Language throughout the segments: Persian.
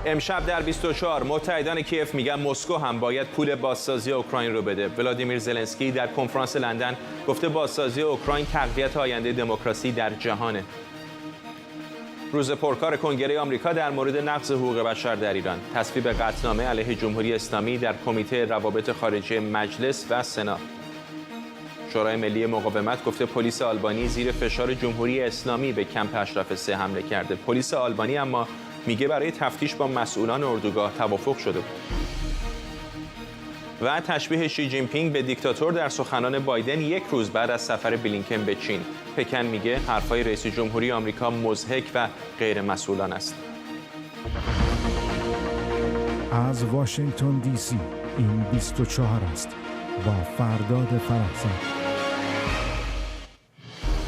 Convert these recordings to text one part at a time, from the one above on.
امشب در 24 متحدان کیف میگن مسکو هم باید پول بازسازی اوکراین رو بده. ولادیمیر زلنسکی در کنفرانس لندن گفته بازسازی اوکراین تقویت آینده دموکراسی در جهانه. روز پرکار کنگره آمریکا در مورد نقض حقوق بشر در ایران. تصویب قطعنامه علیه جمهوری اسلامی در کمیته روابط خارجه مجلس و سنا. شورای ملی مقاومت گفته پلیس آلبانی زیر فشار جمهوری اسلامی به کمپ اشرف 3 حمله کرده. پلیس آلبانی اما میگه برای تفتیش با مسئولان اردوگاه توافق شده بود. و تشبیه شی جین پینگ به دیکتاتور در سخنان بایدن یک روز بعد از سفر بلینکن به چین. پکن میگه حرفای رئیس جمهوری آمریکا مضحک و غیر مسئولانه است. از واشنگتن دی سی این 24 است با فرداد فرحزاد.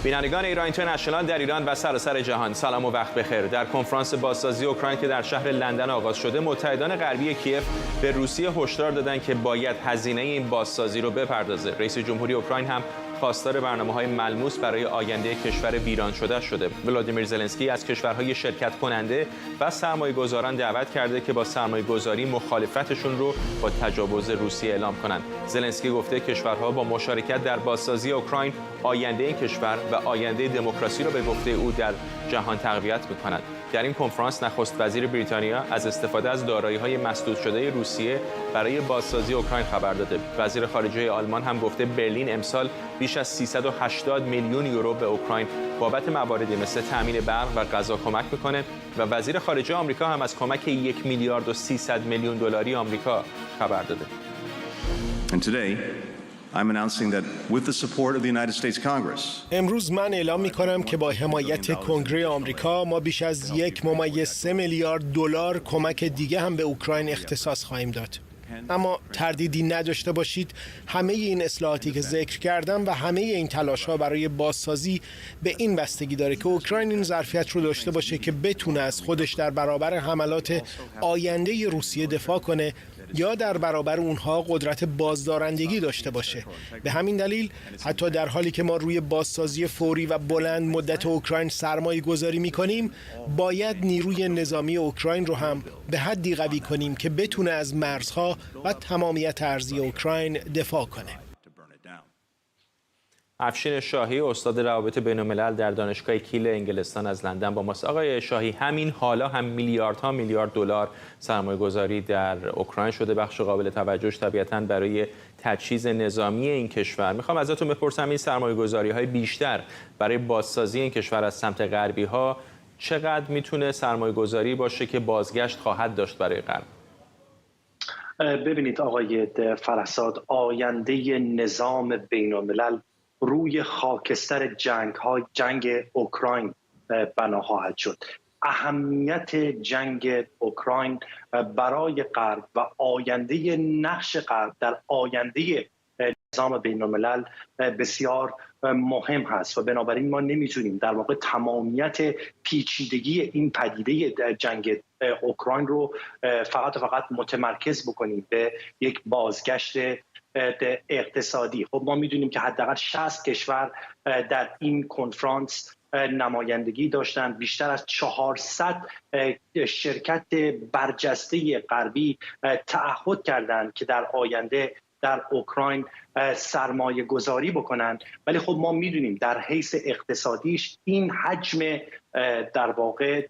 بینندگان ایران اینترنشنال در ایران و سراسر جهان سلام و وقت بخیر. در کنفرانس بازسازی اوکراین که در شهر لندن آغاز شده، متحدان غربی کیف به روسیه هشدار دادند که باید هزینه این بازسازی رو بپردازه. رئیس جمهوری اوکراین هم خواستار برنامه‌های ملموس برای آینده کشور ویران شده. ولادیمیر زلنسکی از کشورهای شرکت کننده و سرمایه‌گذاران دعوت کرده که با سرمایه‌گذاری مخالفتشون رو با تجاوز روسیه اعلام کنند. زلنسکی گفته کشورها با مشارکت در بازسازی اوکراین آینده این کشور و آینده دموکراسی رو به گفته او در جهان تقویت می‌کنند. در این کنفرانس نخست وزیر بریتانیا از استفاده از دارایی‌های مسدود شده روسیه برای بازسازی اوکراین خبر داده. وزیر خارجه آلمان هم گفته برلین امسال بیش از 380 میلیون یورو به اوکراین بابت مواردی مثل تامین برق و غذا کمک میکنه و وزیر خارجه آمریکا هم از کمک 1 میلیارد و 300 میلیون دلاری آمریکا خبر داده. امروز من اعلام می‌کنم که با حمایت کنگره آمریکا ما بیش از 1.3 میلیارد دلار کمک دیگه هم به اوکراین اختصاص خواهیم داد. اما تردیدی نداشته باشید همه این اصلاحاتی که ذکر کردم و همه این تلاش‌ها برای بازسازی به این بستگی داره که اوکراین این ظرفیت رو داشته باشه که بتونه از خودش در برابر حملات آینده روسیه دفاع کنه یا در برابر اونها قدرت بازدارندگی داشته باشه. به همین دلیل حتی در حالی که ما روی بازسازی فوری و بلند مدت اوکراین سرمایه گذاری می‌کنیم، باید نیروی نظامی اوکراین رو هم به حدی قوی کنیم که بتونه از مرزها و تمامیت ارضی اوکراین دفاع کنه. افشین شاهی استاد روابط بین‌الملل در دانشگاه کیل انگلستان از لندن با ماست. آقای شاهی، همین حالا هم میلیاردها میلیارد دلار سرمایه‌گذاری در اوکراین شده. بخش قابل توجهش طبیعتاً برای تجهیز نظامی این کشور. میخوام ازتون بپرسم این سرمایه‌گذاری‌های بیشتر برای بازسازی این کشور از سمت غربی‌ها چقدر میتونه سرمایه‌گذاری باشه که بازگشت خواهد داشت برای غرب؟ ببینید آقای فرحزاد، آینده نظام بین‌الملل روی خاکستر جنگ اوکراین بنا خواهد شد. اهمیت جنگ اوکراین برای غرب و آینده نقش غرب در آینده نظام بین‌الملل بسیار مهم هست و بنابراین ما نمیتونیم در واقع تمامیت پیچیدگی این پدیده جنگ اوکراین رو فقط متمرکز بکنیم به یک بازگشت اقتصادی. خب ما میدونیم که حداقل 60 کشور در این کنفرانس نمایندگی داشتند. بیشتر از 400 شرکت برجسته غربی تعهد کردند که در آینده در اوکراین سرمایه گذاری بکنند، ولی خب ما میدونیم در حیث اقتصادیش این حجم در واقع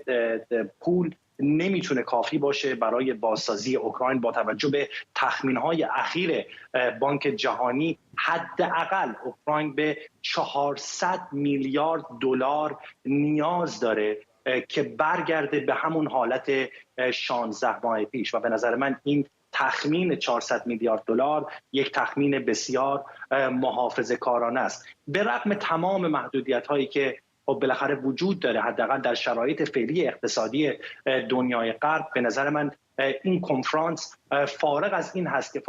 پول نمیتونه کافی باشه برای بازسازی اوکراین. با توجه به تخمین‌های اخیر بانک جهانی حداقل اوکراین به 400 میلیارد دلار نیاز داره که برگرده به همون حالت 16 ماه پیش و به نظر من این تخمین 400 میلیارد دلار یک تخمین بسیار محافظه‌کارانه است. به رغم تمام محدودیت‌هایی که بالاخره وجود داره، حداقل در شرایط فعلی اقتصادی دنیای غرب، به نظر من این کنفرانس فارغ از این هست که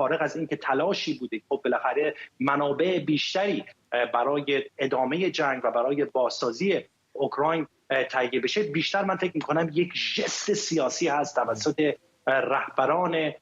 که تلاشی بوده خب بالاخره منابع بیشتری برای ادامه جنگ و برای بازسازی اوکراین تهیه بشه، بیشتر من فکر می‌کنم یک ژست سیاسی هست توسط رهبران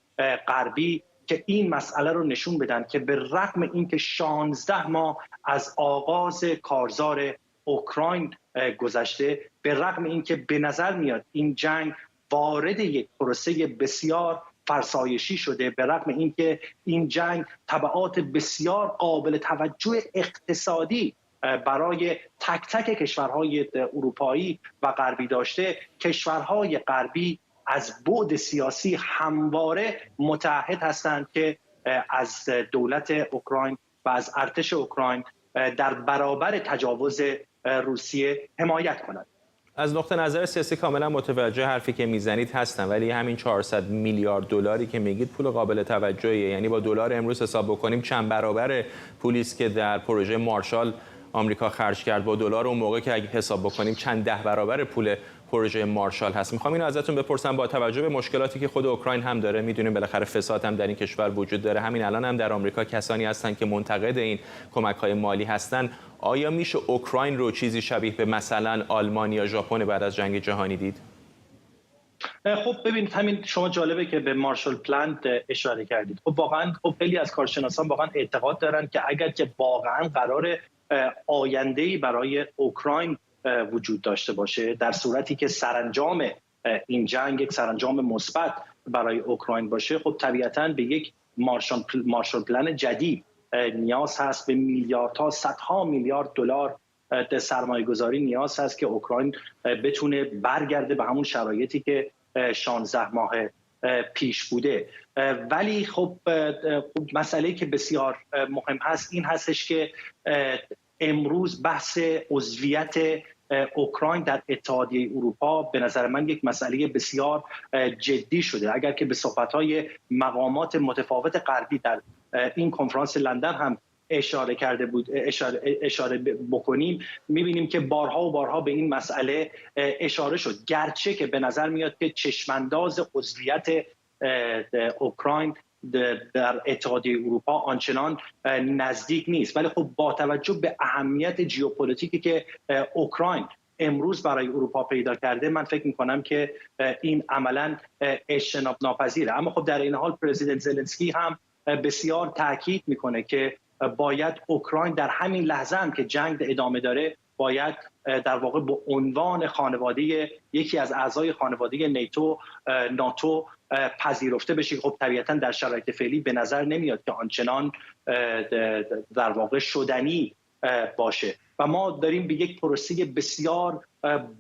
غربی که این مسئله رو نشون بدن که به رغم اینکه 16 ماه از آغاز کارزار اوکراین گذشته، به رغم اینکه به نظر میاد این جنگ وارد یک پروسه بسیار فرسایشی شده، به رغم اینکه این جنگ تبعات بسیار قابل توجه اقتصادی برای تک تک کشورهای اروپایی و غربی داشته. کشورهای غربی از بعد سیاسی همواره متعهد هستند که از دولت اوکراین و از ارتش اوکراین در برابر تجاوز روسیه حمایت کنند. از نقطه نظر سیاسی کاملا متوجه حرفی که میزنید هستم، ولی همین 400 میلیارد دلاری که میگید پول قابل توجهیه. یعنی با دلار امروز حساب بکنیم چند برابر پولی است که در پروژه مارشال آمریکا خرج کرد. با دلار اون موقع که اگه حساب بکنیم چند ده برابر پول پروژه مارشال هست. میخوام اینو ازتون بپرسم، با توجه به مشکلاتی که خود اوکراین هم داره، میدونیم بالاخره فساد هم در این کشور وجود داره، همین الان هم در آمریکا کسانی هستن که منتقد این کمک‌های مالی هستن، آیا میشه اوکراین رو چیزی شبیه به مثلا آلمان یا ژاپن بعد از جنگ جهانی دید؟ خب ببینید، همین شما جالبه که به مارشال پلان اشاره کردید. خب واقعا خیلی از کارشناسان واقعا اعتقاد دارن که اگر که واقعا قرار آینده‌ای برای اوکراین وجود داشته باشه، در صورتی که سرانجام این جنگ یک سرانجام مثبت برای اوکراین باشه، خب طبیعتاً به یک مارشال پلان جدید نیاز هست، به میلیاردها، صدها میلیارد دلار سرمایه‌گذاری نیاز هست که اوکراین بتونه برگرده به همون شرایطی که 16 ماه پیش بوده. ولی خب مسئله‌ای که بسیار مهم هست این هستش که امروز بحث عضویت اوکراین در اتحادیه اروپا به نظر من یک مسئله بسیار جدی شده. اگر که به صحبت‌های مقامات متفاوت غربی در این کنفرانس لندن هم اشاره بکنیم، می‌بینیم که بارها و بارها به این مسئله اشاره شد، گرچه که به نظر میاد که چشمانداز عضویت اوکراین در اتحادیه اروپا آنچنان نزدیک نیست. ولی خب با توجه به اهمیت ژئوپلیتیکی که اوکراین امروز برای اروپا پیدا کرده، من فکر می‌کنم که این عملاً اجتناب ناپذیره. اما خب در این حال پرزیدنت زلنسکی هم بسیار تاکید میکنه که باید اوکراین در همین لحظه هم که جنگ ادامه داره باید در واقع به عنوان خانواده، یکی از اعضای خانواده ناتو پذیرفته بشه. خب طبیعتا در شرایط فعلی به نظر نمیاد که آنچنان در واقع شدنی باشه و ما داریم به یک پروسه بسیار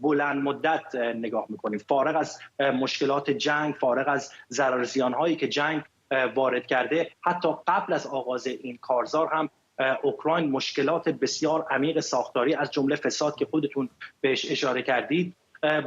بلند مدت نگاه میکنیم، فارغ از مشکلات جنگ، فارغ از ضرر زیان‌هایی که جنگ وارد کرده. حتی قبل از آغاز این کارزار هم اوکراین مشکلات بسیار عمیق ساختاری از جمله فساد که خودتون بهش اشاره کردید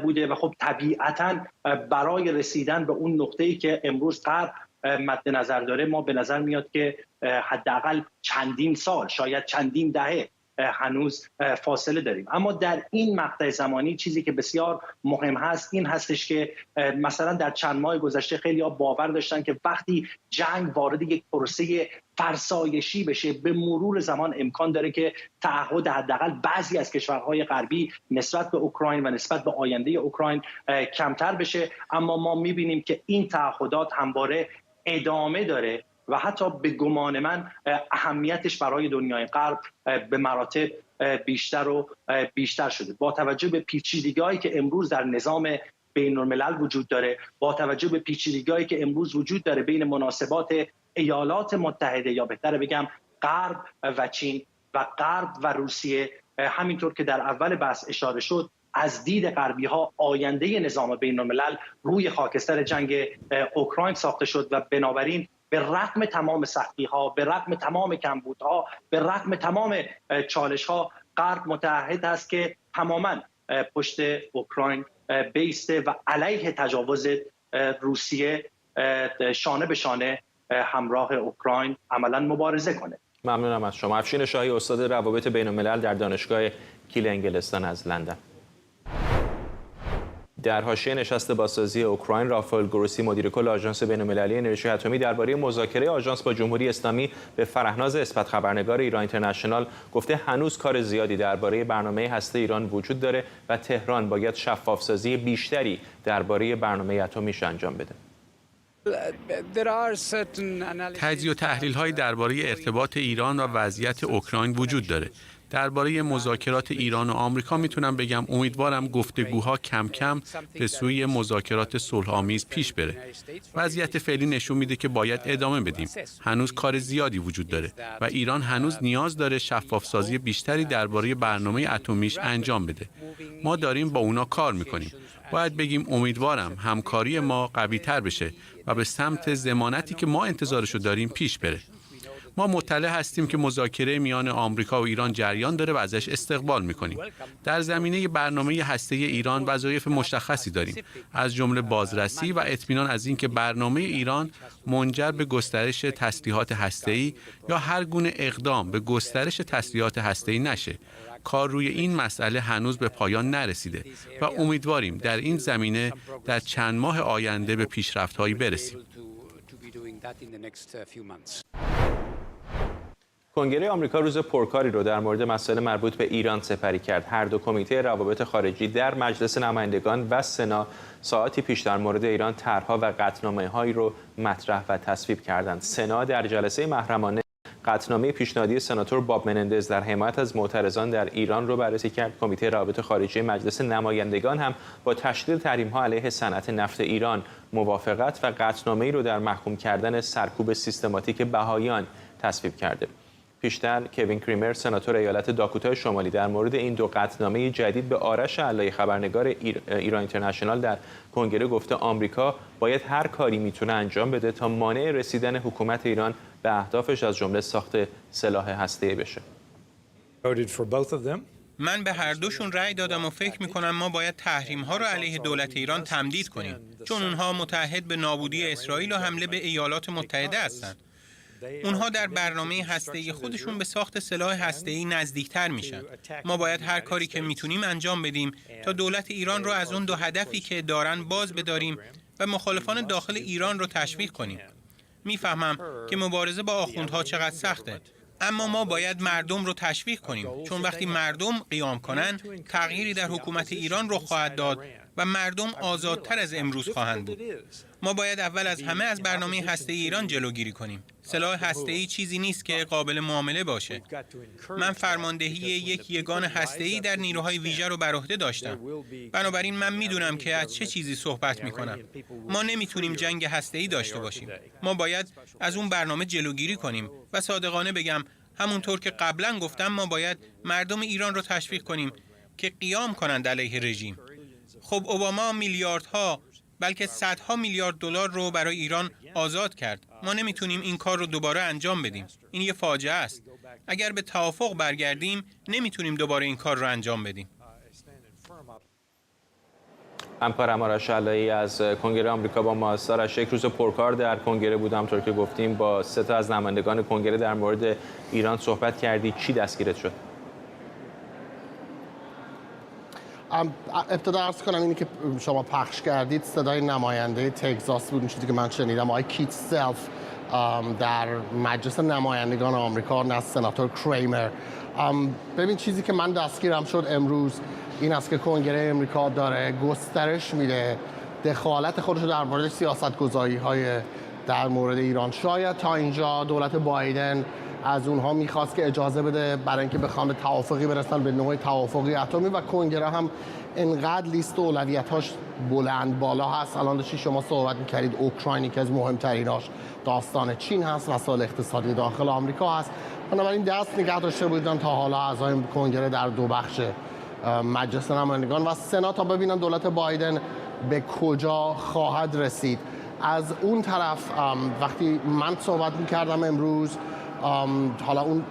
بوده و خب طبیعتاً برای رسیدن به اون نقطه‌ای که امروز غرب مد نظر داره، ما به نظر میاد که حداقل چندین سال، شاید چندین دهه هنوز فاصله داریم. اما در این مقطع زمانی چیزی که بسیار مهم هست این هستش که مثلا در چند ماه گذشته خیلی‌ها باور داشتن که وقتی جنگ وارد یک پروسه فرسایشی بشه، به مرور زمان امکان داره که تعهد حداقل بعضی از کشورهای غربی نسبت به اوکراین و نسبت به آینده اوکراین کمتر بشه. اما ما می‌بینیم که این تعهدات همواره ادامه داره و حتی به گمان من اهمیتش برای دنیای غرب به مراتب بیشتر و بیشتر شده. با توجه به پیچیدگی‌هایی که امروز در نظام بین‌الملل وجود داره، با توجه به پیچیدگی‌هایی که امروز وجود داره بین مناسبات ایالات متحده یا بهتر بگم غرب و چین و غرب و روسیه، همینطور که در اول بحث اشاره شد، از دید غربی‌ها آینده نظام بین‌الملل روی خاکستر جنگ اوکراین ساخته شد و بنابراین به رغم تمام سختی‌ها، به رغم تمام کمبودها، به رغم تمام چالش‌ها، غرب متعهد است که تماماً پشت اوکراین بیسته و علیه تجاوز روسیه شانه به شانه همراه اوکراین عملاً مبارزه کنه. ممنونم از شما. افشین شاهی، استاد روابط بین‌الملل در دانشگاه کیل انگلستان از لندن. در حاشیه نشست بازسازی اوکراین، رافائل گروسی، مدیر کل آژانس بین‌المللی انرژی اتمی، درباره مذاکره آژانس با جمهوری اسلامی به فرهناز اسپت، خبرنگار ایران اینترنشنال، گفته هنوز کار زیادی درباره برنامه هسته ایران وجود داره و تهران باید شفاف‌سازی بیشتری درباره برنامه اتمیش انجام بده. تجزیه و تحلیل‌هایی درباره ارتباط ایران و وضعیت اوکراین وجود داره. درباره مذاکرات ایران و آمریکا میتونم بگم امیدوارم گفتگوها کم کم به سوی مذاکرات صلح‌آمیز پیش بره. وضعیت فعلی نشون میده که باید ادامه بدیم. هنوز کار زیادی وجود داره و ایران هنوز نیاز داره شفاف‌سازی بیشتری درباره برنامه اتمیش انجام بده. ما داریم با اونا کار میکنیم. باید بگیم امیدوارم همکاری ما قوی‌تر بشه و به سمت ضمانتی که ما انتظارشو داریم پیش بره. ما مطلع هستیم که مذاکره میان آمریکا و ایران جریان داره و ازش استقبال میکنیم. در زمینه برنامه هسته‌ای ایران وظایف مشخصی داریم، از جمله بازرسی و اطمینان از اینکه برنامه ایران منجر به گسترش تسلیحات هسته‌ای یا هر گونه اقدام به گسترش تسلیحات هسته‌ای نشه. کار روی این مسئله هنوز به پایان نرسیده و امیدواریم در این زمینه در چند ماه آینده به پیشرفت‌هایی برسیم. کنگره آمریکا روز پرکاری رو در مورد مسائل مربوط به ایران سپری کرد. هر دو کمیته روابط خارجی در مجلس نمایندگان و سنا ساعتی پیش در مورد ایران طرح‌ها و قطعنامه‌هایی رو مطرح و تصویب کردند. سنا در جلسه محرمانه قطعنامه پیشنهادی سناتور باب منندز در حمایت از معترضان در ایران رو بررسی کرد. کمیته روابط خارجی مجلس نمایندگان هم با تشدید تحریم‌ها علیه صنعت نفت ایران موافقت و قطعنامه‌ای رو در محکوم کردن سرکوب سیستماتیک بهاییان تصویب کرده. پیشتر کوین کریمر سناتور ایالت داکوتای شمالی در مورد این دو قطعنامه جدید به آرش علایی خبرنگار ایران اینترنشنال در کنگره گفته آمریکا باید هر کاری میتونه انجام بده تا مانع رسیدن حکومت ایران به اهدافش از جمله ساخت سلاح هسته‌ای بشه. من به هر دوشون رأی دادم و فکر میکنم ما باید تحریم‌ها رو علیه دولت ایران تمدید کنیم، چون اونها متحد به نابودی اسرائیل و حمله به ایالات متحده هستند. اونها در برنامه هسته‌ای خودشون به ساخت سلاح هسته‌ای نزدیکتر میشن. ما باید هر کاری که میتونیم انجام بدیم تا دولت ایران رو از اون دو هدفی که دارن باز بداریم و مخالفان داخل ایران رو تشویق کنیم. میفهمم که مبارزه با آخوندها چقدر سخته، اما ما باید مردم رو تشویق کنیم، چون وقتی مردم قیام کنن تغییری در حکومت ایران رخ خواهد داد و مردم آزادتر از امروز خواهند بود. ما باید اول از همه از برنامه هسته‌ای ایران جلوگیری کنیم. سلاح هسته‌ای چیزی نیست که قابل معامله باشه. من فرماندهی یک یگان هسته‌ای در نیروهای ویژه رو بر عهده داشتم. بنابراین من میدونم که از چه چیزی صحبت میکنم. ما نمیتونیم جنگ هسته‌ای داشته باشیم. ما باید از اون برنامه جلوگیری کنیم و صادقانه بگم همونطور که قبلا گفتم ما باید مردم ایران رو تشویق کنیم که قیام کنند علیه رژیم. خب اوباما میلیاردها بلکه صدها میلیارد دلار رو برای ایران آزاد کرد. ما نمیتونیم این کار رو دوباره انجام بدیم. این یه فاجعه است. اگر به توافق برگردیم نمیتونیم دوباره این کار رو انجام بدیم. همکارم آرش علایی از کنگره آمریکا با ما است. آرش، یک روز پرکار در کنگره بود، همونطور که گفتیم با 3 تا از نمایندگان کنگره در مورد ایران صحبت کردی. چی دستگیرت شد؟ ابتدا عرض کنم اینی که شما پخش کردید صدای نماینده تگزاس بود، این چیزی که من شنیدم، آقای کیت سلف در مجلس نمایندگان آمریکا نه سناتور کریمر. ببین چیزی که من دستگیرم شد امروز این است که کنگره آمریکا داره گسترش میده دخالت خودش در مورد سیاست‌گذاری‌های در مورد ایران. شاید تا اینجا دولت بایدن از اونها میخواست که اجازه بده برای اینکه بخوان به توافقی برسن، به نوع توافقی اتمی، و کنگره هم انقدر لیست اولویت‌هاش بلند بالا هست. الان داشتید شما صحبت می‌کردید اوکراین که از مهمتریناش داستان چین هست، مسائل اقتصادی داخل آمریکا هست. بنابراین دست نگه داشته بودن تا حالا اعضای کنگره در 2 بخش مجلس نمایندگان و سنا تا ببینن دولت بایدن به کجا خواهد رسید. از اون طرف وقتی من صحبت می‌کردم امروز، حالا اون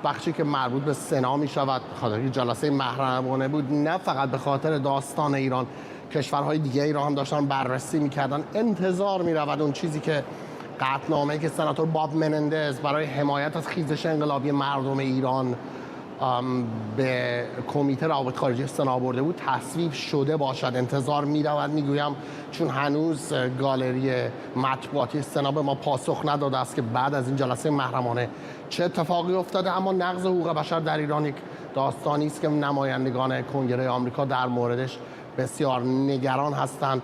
بخشی که مربوط به سنا می شود خاطر جلسه محرمانه بود، نه فقط به خاطر داستان ایران، کشورهای دیگه ای را هم داشتن بررسی میکردن. انتظار می رود اون چیزی که قطعنامه‌ای که سناتور باب منندز برای حمایت از خیزش انقلابی مردم ایران به کمیته روابط خارجی سنا برده بود تصویب شده باشد. انتظار می رود، میگویم، چون هنوز گالری مطبوعاتی سنا به ما پاسخ نداده است که بعد از این جلسه محرمانه چه اتفاقی افتاده. اما نقض حقوق بشر در ایران یک داستانی است که نمایندگان کنگره آمریکا در موردش بسیار نگران هستند.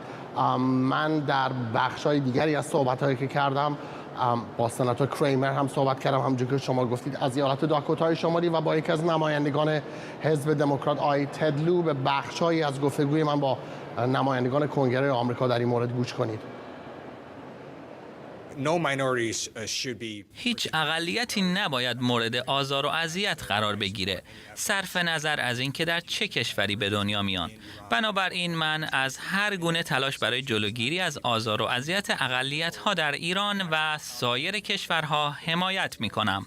من در بخش‌های دیگری از صحبت‌هایی که کردم با سناتور کریمر هم صحبت کردم، همونجور که شما گفتید، از ایالت داکوتای شمالی و با یکی از نمایندگان حزب دموکرات آقای تد لو به بخش‌هایی از گفتگوی من با نمایندگان کنگره آمریکا در این مورد گوش کنید. هیچ اقلیتی نباید مورد آزار و اذیت قرار بگیره، صرف نظر از اینکه در چه کشوری به دنیا میان. بنابراین من از هر گونه تلاش برای جلوگیری از آزار و اذیت اقلیت‌ها در ایران و سایر کشورها حمایت می‌کنم.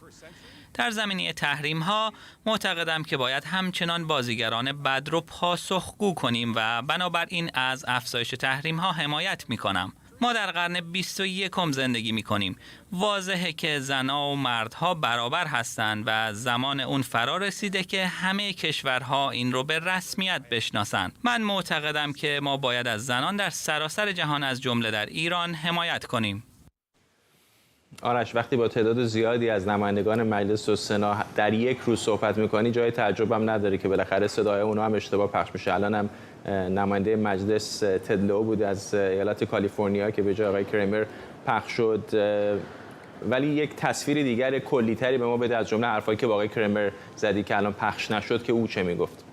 در زمینه تحریم‌ها معتقدم که باید همچنان بازیگران بد رو پاسخگو کنیم و بنابراین از افزایش تحریم‌ها حمایت می‌کنم. ما در قرن 21 زندگی می‌کنیم. واضحه که زنها و مردها برابر هستند و زمان اون فرا رسیده که همه کشورها این رو به رسمیت بشناسند. من معتقدم که ما باید از زنان در سراسر جهان از جمله در ایران حمایت کنیم. آرش، وقتی با تعداد زیادی از نمایندگان مجلس و سنا در یک روز صحبت می‌کنی، جای تعجب هم نداره که بالاخره صدای اونها هم اشتباه پخش میشه. الان هم نماینده مجلس تد لو بود از ایالت کالیفرنیا که به جای آقای کریمر پخش شد، ولی یک تصویر دیگر کلی‌تری به ما بده از جمله حرفایی که با آقای کریمر زدی که الان پخش نشد، که او چه میگفت.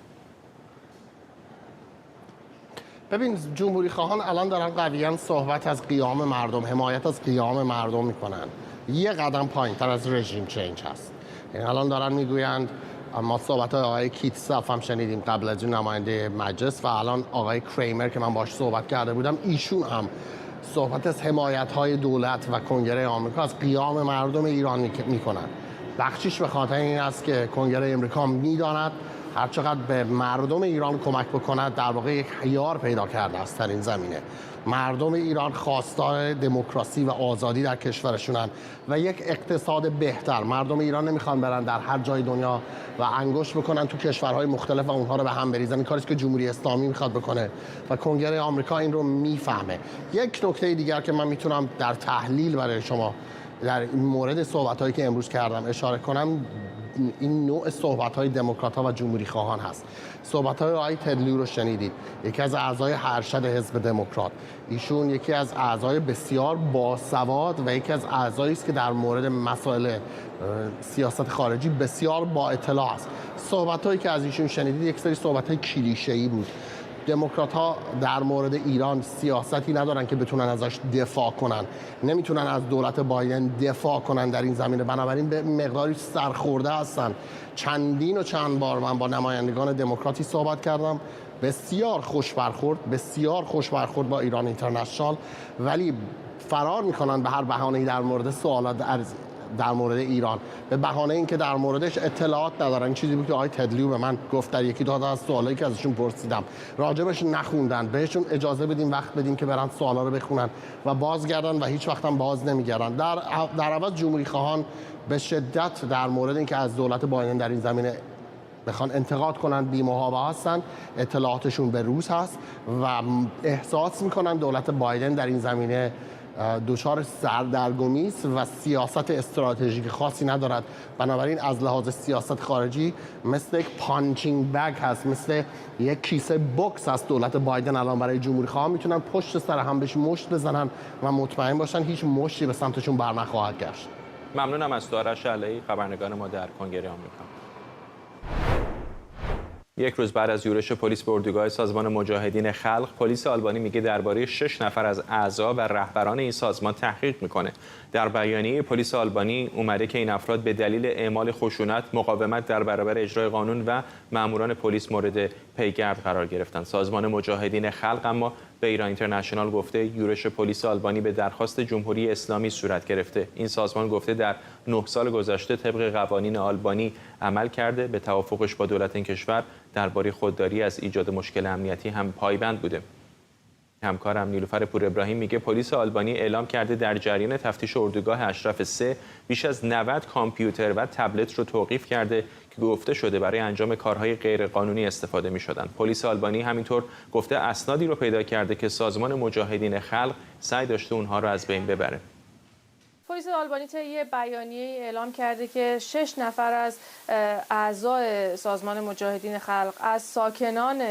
ببین، جمهوری خواهان الان دارن قویاً صحبت از قیام مردم، حمایت از قیام مردم میکنن. یه قدم پایین‌تر از رژیم چینج هست. یعنی الان دارن میگویند، ما صحبت های آقای کیت سلف هم شنیدیم قبل از این نماینده مجلس و الان آقای کریمر که من باهاش صحبت کرده بودم، ایشون هم صحبت از حمایت های دولت و کنگره آمریکا از قیام مردم ایران میکنن. بخشیش به خاطر این است که کنگره آمریکا میداند هر چقدر به مردم ایران کمک بکند در واقع یک خیار پیدا کرده است در این زمینه. مردم ایران خواستار دموکراسی و آزادی در کشورشونن و یک اقتصاد بهتر. مردم ایران نمیخوان برن در هر جای دنیا و انگشت بکنن تو کشورهای مختلف و اونها رو به هم بریزن. این کاری که جمهوری اسلامی میخواد بکنه و کنگره آمریکا این رو میفهمه. یک نکته دیگر که من میتونم در تحلیل برای شما در این مورد صحبت‌هایی که امروز کردم اشاره کنم، این نوع صحبت‌های دموکرات‌ها و جمهوری خواهان هست. صحبت‌های آقای تد لو رو شنیدید، یکی از اعضای ارشد حزب دموکرات. ایشون یکی از اعضای بسیار باسواد و یکی از اعضایی است که در مورد مسائل سیاست خارجی بسیار با اطلاع است. صحبت‌هایی که از ایشون شنیدید یک سری صحبت‌های کلیشه‌ای بود. دموکرات‌ها در مورد ایران سیاستی ندارن که بتونن ازش دفاع کنن، نمیتونن از دولت بایدن دفاع کنن در این زمینه، بنابراین به مقداری سرخورده هستن. چندین و چند بار من با نمایندگان دموکراتی صحبت کردم، بسیار خوش برخورد با ایران اینترنشنال، ولی فرار میکنن به هر بهانه‌ای در مورد سوالات در مورد ایران، به بهانه اینکه در موردش اطلاعات ندارن. این چیزی بود که آقای تد لو به من گفت در یکی دو تا از سوالایی که ازشون پرسیدم، راجبش نخوندن. بهشون اجازه بدیم، وقت بدیم که برن سوالا رو بخونن و بازگردن و هیچ وقت هم باز نمیگردن. در عوض جمهوری خواهان به شدت در مورد اینکه از دولت بایدن در این زمینه بخوان انتقاد کنن بی‌محابا هستن. اطلاعاتشون به روز هست و احساس میکنن دولت بایدن در این زمینه دچار سردرگمی است و سیاست استراتژیک خاصی ندارد. بنابراین از لحاظ سیاست خارجی مثل یک پانچینگ بگ هست، مثل یک کیسه بوکس است. دولت بایدن الان برای جمهوری خواهان میتونن پشت سر هم بهش مشت بزنن و مطمئن باشن هیچ مشتی به سمتشون بر نخواهد گشت. ممنونم از تو آرش علایی، خبرنگار ما در کنگره آمریکا. یک روز بعد از یورش پلیس به اردوگاه سازمان مجاهدین خلق، پلیس آلبانی میگه درباره 6 نفر از اعضا و رهبران این سازمان تحقیق میکنه. در بیانیه پلیس آلبانی اومده که این افراد به دلیل اعمال خشونت، مقاومت در برابر اجرای قانون و ماموران پلیس مورد پیگرد قرار گرفتن. سازمان مجاهدین خلق اما به ایران اینترنشنال گفته یورش پلیس آلبانی به درخواست جمهوری اسلامی صورت گرفته. این سازمان گفته در 9 سال گذشته طبق قوانین آلبانی عمل کرده، به توافقش با دولت این کشور درباره خودداری از ایجاد مشکل امنیتی هم پایبند بوده. همکارم نیلوفر پور ابراهیم میگه پلیس آلبانی اعلام کرده در جریان تفتیش اردوگاه اشرف 3 بیش از 90 کامپیوتر و تبلت رو توقیف کرده که گفته شده برای انجام کارهای غیرقانونی استفاده می‌شدند. پلیس آلبانی همینطور گفته اسنادی رو پیدا کرده که سازمان مجاهدین خلق سعی داشته اونها رو از بین ببره. پلیس آلبانی طی بیانیه اعلام کرده که 6 نفر از اعضای سازمان مجاهدین خلق از ساکنان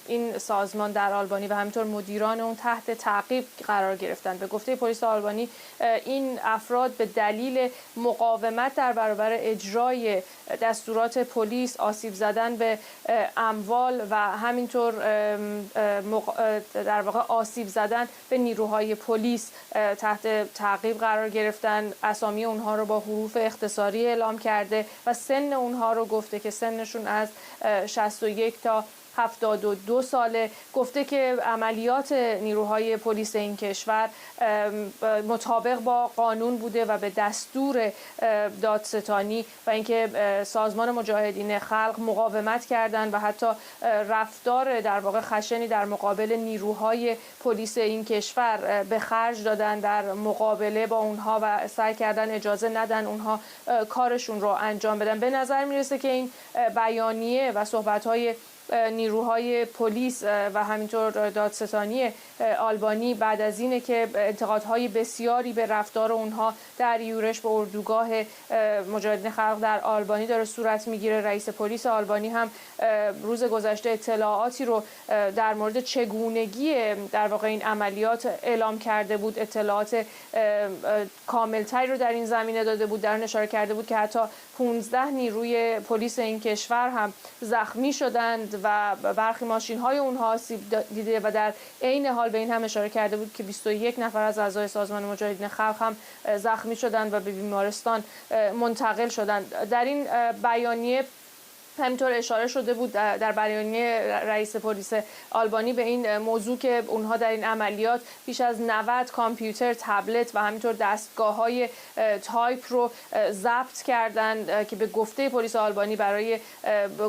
این سازمان در آلبانی و همینطور مدیران اون تحت تعقیب قرار گرفتند. به گفته پلیس آلبانی این افراد به دلیل مقاومت در برابر اجرای دستورات پلیس، آسیب زدن به اموال و همینطور در واقع آسیب زدن به نیروهای پلیس تحت تعقیب قرار گرفتن. اسامی اونها رو با حروف اختصاری اعلام کرده و سن اونها رو گفته که سنشون از 61 تا 72 ساله. گفته که عملیات نیروهای پلیس این کشور مطابق با قانون بوده و به دستور دادستانی و اینکه سازمان مجاهدین خلق مقاومت کردند و حتی رفتار در واقع خشنی در مقابل نیروهای پلیس این کشور به خرج دادن در مقابله با اونها و سعی کردن اجازه ندن اونها کارشون رو انجام بدن. به نظر میرسه که این بیانیه و صحبت‌های نیروهای پلیس و همینطور دادستانی آلبانی بعد از اینه که انتقادهای بسیاری به رفتار اونها در یورش به اردوگاه مجاهدین خلق در آلبانی داره صورت میگیره. رئیس پلیس آلبانی هم روز گذشته اطلاعاتی رو در مورد چگونگی در واقع این عملیات اعلام کرده بود، اطلاعات کاملتری رو در این زمینه داده بود. در اشاره کرده بود که حتی 15 نیروی پلیس این کشور هم زخمی شدند و برخی ماشین‌های اونها آسیب دیده و در عین حال به این هم اشاره کرده بود که 21 نفر از اعضای سازمان مجاهدین خلق هم زخمی شدند و به بیمارستان منتقل شدند. در این بیانیه همینطور اشاره شده بود در بیانیه رئیس پلیس آلبانی به این موضوع که اونها در این عملیات بیش از 90 کامپیوتر، تبلت و همینطور دستگاه‌های تایپ رو ضبط کردند که به گفته پلیس آلبانی برای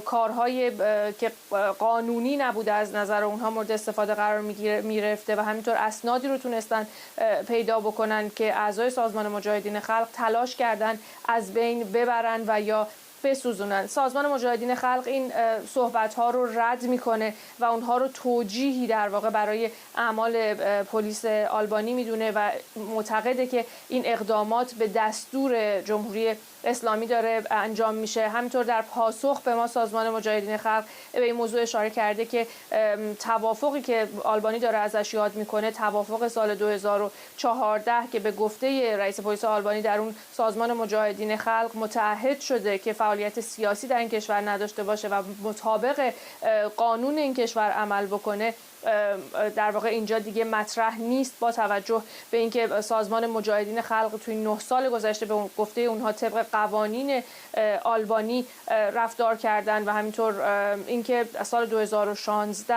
کارهای که قانونی نبوده از نظر اونها مورد استفاده قرار می‌گرفته و همینطور اسنادی رو تونستن پیدا بکنن که اعضای سازمان مجاهدین خلق تلاش کردن از بین ببرن و یا بسوزونن. سازمان مجاهدین خلق این صحبت‌ها رو رد میکنه و اونها رو توجیهی در واقع برای اعمال پلیس آلبانی میدونه و معتقده که این اقدامات به دستور جمهوری اسلامی داره انجام میشه. همینطور در پاسخ به ما سازمان مجاهدین خلق به این موضوع اشاره کرده که توافقی که آلبانی داره ازش یاد میکنه توافق سال 2014 که به گفته رئیس پلیس آلبانی در اون سازمان مجاهدین خلق متعهد شده که فعالیت سیاسی در این کشور نداشته باشه و مطابق قانون این کشور عمل بکنه، در واقع اینجا دیگه مطرح نیست با توجه به اینکه سازمان مجاهدین خلق توی 9 سال گذشته به گفته اونها طبق قوانین آلبانی رفتار کردن و همینطور اینکه سال 2016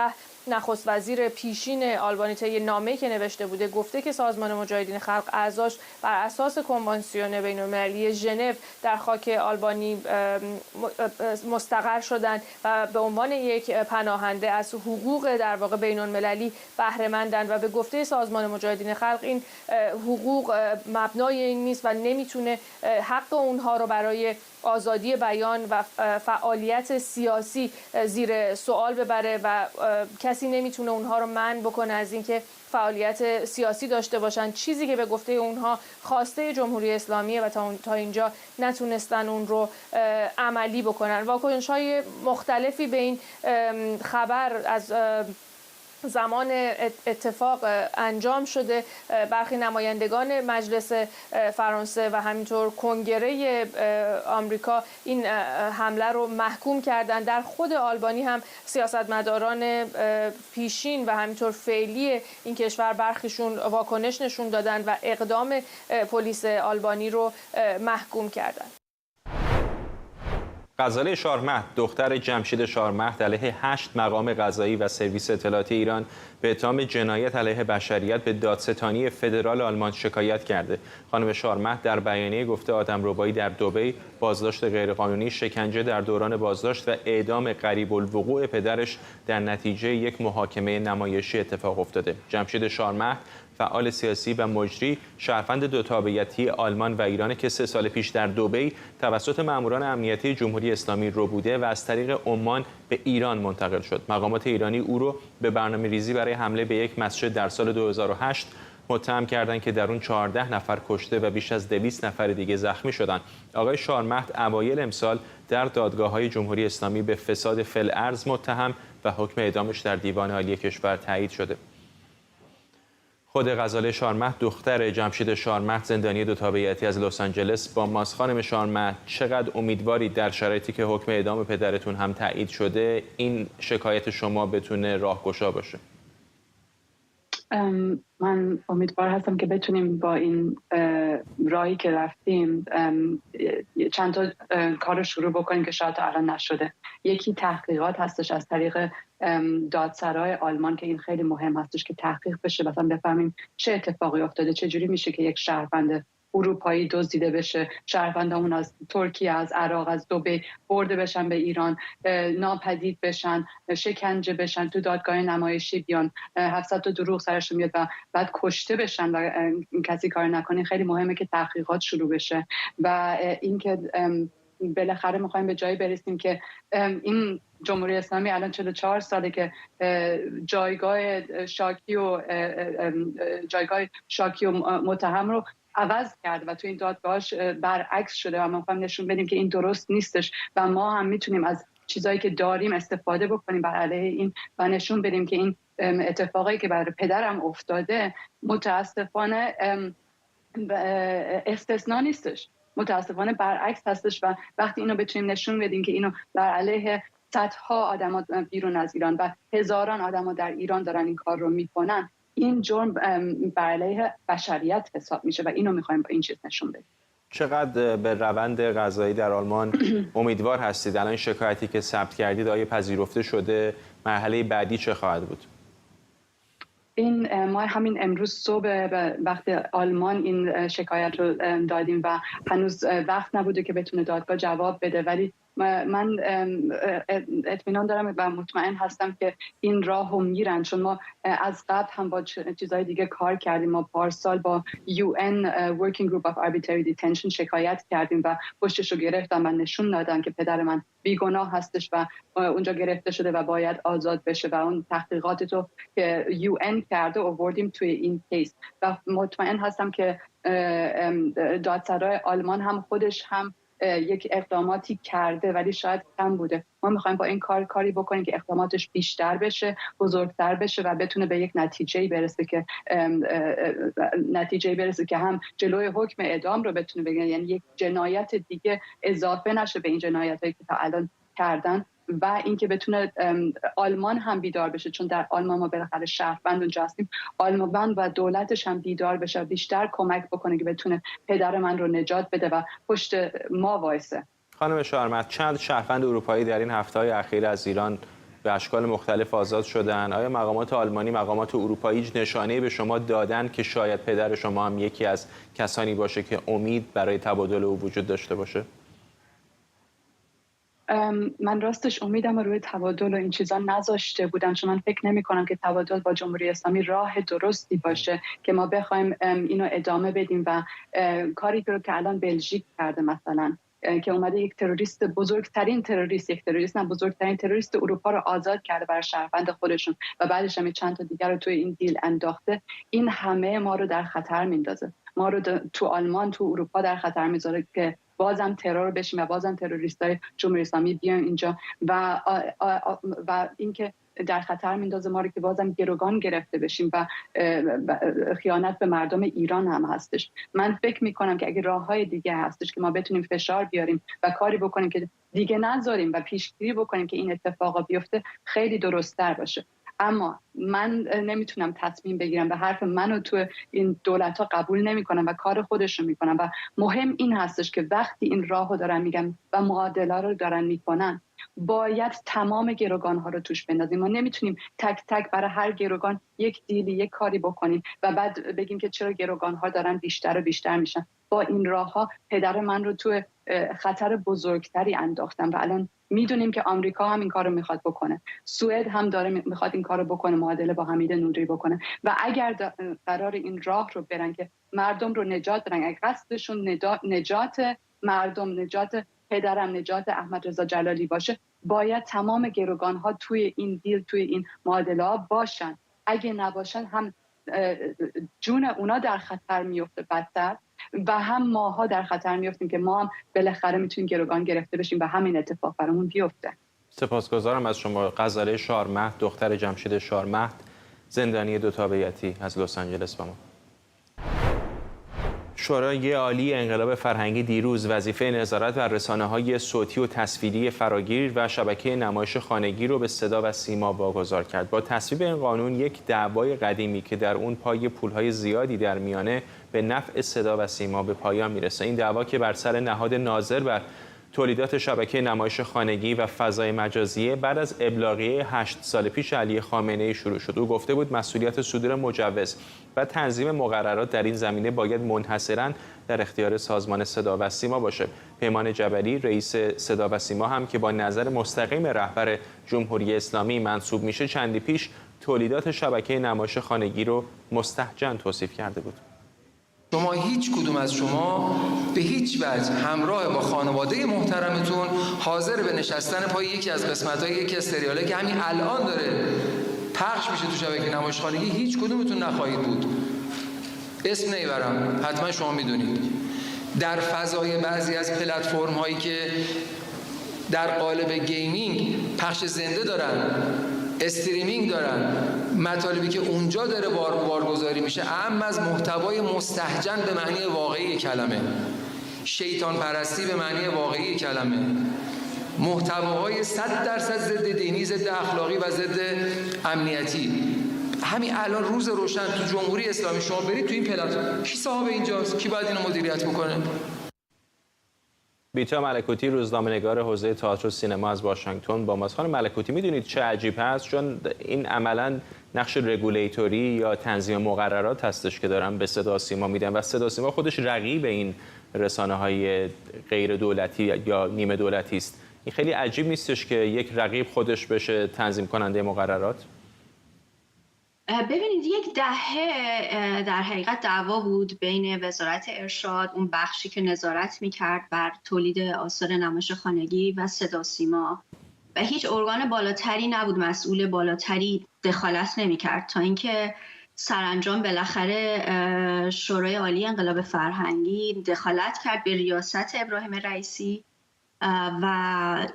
نخست وزیر پیشین آلبانی طی نامه‌ای که نوشته بوده گفته که سازمان مجاهدین خلق اعضاش بر اساس کنوانسیون بین‌المللی ژنو در خاک آلبانی مستقر شدند و به عنوان یک پناهنده از حقوق در واقع بین‌المللی بهره مندند و به گفته سازمان مجاهدین خلق این حقوق مبنای این نیست و نمیتونه حق اونها رو برای آزادی بیان و فعالیت سیاسی زیر سوال ببره و کسی نمیتونه اونها رو منع بکنه از اینکه فعالیت سیاسی داشته باشن، چیزی که به گفته اونها خواسته جمهوری اسلامیه و تا اینجا نتونستن اون رو عملی بکنن. واکنش‌های مختلفی به این خبر از زمان اتفاق انجام شده. برخی نمایندگان مجلس فرانسه و همینطور کنگره آمریکا این حمله رو محکوم کردن. در خود آلبانی هم سیاستمداران پیشین و همینطور فعلی این کشور برخیشون واکنش نشون دادن و اقدام پلیس آلبانی رو محکوم کردن. غزاله شارمهد دختر جمشید شارمهد علیه 8 مقام قضایی و سرویس اطلاعاتی ایران به اتهام جنایت علیه بشریت به دادستانی فدرال آلمان شکایت کرده. خانم شارمهد در بیانیه گفته آدمربایی در دبی، بازداشت غیرقانونی، شکنجه در دوران بازداشت و اعدام قریب الوقوع پدرش در نتیجه یک محاکمه نمایشی اتفاق افتاده. جمشید شارمهد فعال سیاسی و مجری، شهروند دو تابعیتی آلمان و ایران که 3 سال پیش در دبی توسط ماموران امنیتی جمهوری اسلامی ربوده و از طریق عمان به ایران منتقل شد. مقامات ایرانی او را به برنامه‌ریزی برای حمله به یک مسجد در سال 2008 متهم کردند که در اون 14 نفر کشته و بیش از 200 نفر دیگه زخمی شدند. آقای شارمهد اوایل امسال در دادگاه‌های جمهوری اسلامی به فساد فی‌الارض متهم و حکم اعدامش در دیوان عالی کشور تایید شده. خود غزاله شارمهد دختر جمشید شارمهد زندانی دو تابعیتی از لس آنجلس با ماست. خانم شارمهد، چقدر امیدوارید در شرایطی که حکم اعدام پدرتون هم تایید شده این شکایت شما بتونه راهگشا باشه؟ من امیدوار هستم که بتونیم با این راهی که رفتیم چند تا کار رو شروع بکنیم که شاید الان نشده. یکی تحقیقات هستش از طریق دادسرای آلمان که این خیلی مهم هستش که تحقیق بشه، مثلا بفهمیم چه اتفاقی افتاده، چه جوری میشه که یک شهروند اروپایی دزدیده بشه، شهروندامون از ترکیه، از عراق، از دبی برده بشن به ایران، ناپدید بشن، شکنجه بشن، تو دادگاه نمایشی بیان، 700 تا دروغ سرشون میاد و بعد کشته بشن و کسی کار نکنه. خیلی مهمه که تحقیقات شروع بشه و اینکه بالاخره میخوایم به جایی برسیم که این جمهوری اسلامی الان 44 ساله که جایگاه شاکی و متهم رو عوض کرد و تو این دادگاهش برعکس شده و ما می‌خوایم نشون بدیم که این درست نیستش و ما هم میتونیم از چیزایی که داریم استفاده بکنیم بر علیه این و نشون بدیم که این اتفاقی که برای پدرم افتاده متاسفانه استثنا نیستش، متاسفانه برعکس هستش و وقتی اینو بتونیم نشون بدیم که اینو بر علیه صدها آدم بیرون از ایران و هزاران آدم در ایران دارن این کار رو میکنن، این جرم بر علیه بشریت حساب میشه و اینو میخوایم با این چیز نشون بدیم. چقدر به روند قضایی در آلمان امیدوار هستید؟ الان شکایتی که ثبت کردید آیا پذیرفته شده؟ مرحله بعدی چه خواهد بود؟ ما همین امروز صبح وقت آلمان این شکایت رو دادیم و هنوز وقت نبوده که بتونه دادگاه جواب بده، ولی من اطمینان دارم و مطمئن هستم که این راه رو میرن، چون ما از قبل هم با چیزهای دیگه کار کردیم. ما پارسال با UN Working Group of Arbitrary Detention شکایت کردیم و پشتش رو گرفتن و نشون دادن که پدر من بیگناه هستش و اونجا گرفته شده و باید آزاد بشه و اون تحقیقات رو که UN کرده آوردیم توی این کیس و مطمئن هستم که دادسرای آلمان هم خودش هم یک اقداماتی کرده ولی شاید کم بوده. ما میخوایم با این کاری بکنیم که اقداماتش بیشتر بشه، بزرگتر بشه و بتونه به یک نتیجه‌ای برسه که هم جلوی حکم اعدام رو بتونه بگیره، یعنی یک جنایت دیگه اضافه نشه به این جنایتایی که تا الان کردن و اینکه بتونه آلمان هم بیدار بشه، چون در آلمان ما بالاخره شهروند اونجا هستیم، آلمان و دولتش هم بیدار بشه و بیشتر کمک بکنه که بتونه پدر من رو نجات بده و پشت ما وایسه. خانم شارمهد، چند شهروند اروپایی در این هفته‌های اخیر از ایران به اشکال مختلف آزاد شدن؟ آیا مقامات آلمانی، مقامات اروپایی هیچ نشانه‌ای به شما دادن که شاید پدر شما هم یکی از کسانی باشه که امید برای تبادل او وجود داشته باشه؟ من راستش امیدم روی تبادل و این چیزا نذاشته بودم، چون من فکر نمی کنم که تبادل با جمهوری اسلامی راه درستی باشه که ما بخوایم اینو ادامه بدیم و کاری رو که الان بلژیک کرده مثلا که اومده یک تروریست، بزرگترین تروریست اروپا رو آزاد کرده برای شهروند خودشون و بعدش هم چند تا دیگر رو توی این دیل انداخته، این همه ما رو در خطر میندازه، ما رو تو آلمان، تو اروپا در خطر میذاره که بازم ترور بشیم و بازم تروریستای جمهوری اسلامی بیان اینجا و اینکه در خطر میندازه ما رو که بازم گروگان گرفته بشیم و خیانت به مردم ایران هم هستش. من فکر میکنم که اگه راههای دیگه هستش که ما بتونیم فشار بیاریم و کاری بکنیم که دیگه نذاریم و پیشگیری بکنیم که این اتفاقا بیفته، خیلی درست‌تر باشه. اما من نمیتونم تصمیم بگیرم، به حرف منو تو این دولت‌ها قبول نمی‌کنم و کار خودشون میکنن و مهم این هستش که وقتی این راهو دارن میگن و معادله رو دارن میکنن، باید تمام گروگان‌ها رو توش بندازیم. ما نمیتونیم تک تک برای هر گروگان یک دیلی، یک کاری بکنیم و بعد بگیم که چرا گروگان‌ها دارن بیشتر و بیشتر میشن. با این راه‌ها پدر من رو تو خطر بزرگتری انداختن و الان میدونیم که آمریکا هم این کارو میخواد بکنه، سوئد هم داره میخواد این کارو بکنه، معادله با حمید نوری بکنه و اگر قرار این راه رو برن که مردم رو نجات بدن، اگر قصدشون نجات مردم، نجات پدرم، نجات احمد رضا جلالی باشه، باید تمام گروگان‌ها توی این دیل، توی این معادله ها باشن. اگه نباشن هم جون اونا در خطر میفته بدتر و هم ماها در خطر میفتیم که ما هم بالاخره میتونیم گروگان گرفته بشیم و همین اتفاق برامون بیفته. سپاسگزارم از شما. غزاله شارمهد، دختر جمشید شارمهد، زندانی 2 تابعیتی از لس آنجلس با ما. شورای عالی انقلاب فرهنگی دیروز وظیفه نظارت بر رسانه‌های صوتی و تصویری فراگیر و شبکه نمایش خانگی رو به صدا و سیما واگذار کرد. با تصویب این قانون یک دعوای قدیمی که در اون پای پول‌های زیادی در میانه به نفع صدا و سیما به پایان میرسه. این دعوا که بر سر نهاد ناظر بر تولیدات شبکه نمایش خانگی و فضای مجازی بعد از ابلاغیه 8 سال پیش علی خامنه‌ای شروع شد. او گفته بود مسئولیت صدور مجوز و تنظیم مقررات در این زمینه باید منحصراً در اختیار سازمان صدا و سیما باشه. پیمان جبری رئیس صدا و سیما هم که با نظر مستقیم رهبر جمهوری اسلامی منصوب میشه چندی پیش تولیدات شبکه نمایش خانگی رو مستهجن توصیف کرده بود. شما هیچ کدوم از شما به هیچ وجه همراه با خانواده محترمتون حاضر به نشستن پای یکی از قسمت‌های یکی از سریالایی که همین الان داره پخش میشه تو شبکه نمایش خانگی هیچ کدومتون نخواهید بود. اسم نمیبرم، حتما شما میدونید. در فضای بعضی از پلتفرم هایی که در قالب گیمینگ پخش زنده دارن، استریمینگ دارن، مطالبی که اونجا داره بارگذاری میشه اهم از محتوای مستهجن به معنی واقعی کلمه، شیطان پرستی به معنی واقعی کلمه، محتواهای 100% ضد دینی، ضد اخلاقی و ضد امنیتی. همین الان روز روشن تو جمهوری اسلامی شما برید تو این پلتفرم، کی صاحب اینجاست؟ کی باید اینو مدیریت بکنه؟ بیتا ملکوتی، روزنامه‌نگار حوزه تئاتر و سینما از واشنگتن با ماست. خانم ملکوتی، میدونید چه عجیب هست؟ چون این عملاً نقش رگولیتوری یا تنظیم مقررات هستش که دارن به صدا و سیما میدن و صدا و سیما خودش رقیب این رسانه‌های غیر دولتی یا نیمه دولتی است. این خیلی عجیب نیستش که یک رقیب خودش بشه تنظیم کننده مقررات؟ ببینید، یک دهه در حقیقت دعوا بود بین وزارت ارشاد، اون بخشی که نظارت میکرد بر تولید آثار نمایش خانگی، و صدا سیما، و هیچ ارگان بالاتری نبود، مسئول بالاتری دخالت نمیکرد تا اینکه سرانجام بالاخره شورای عالی انقلاب فرهنگی دخالت کرد به ریاست ابراهیم رئیسی و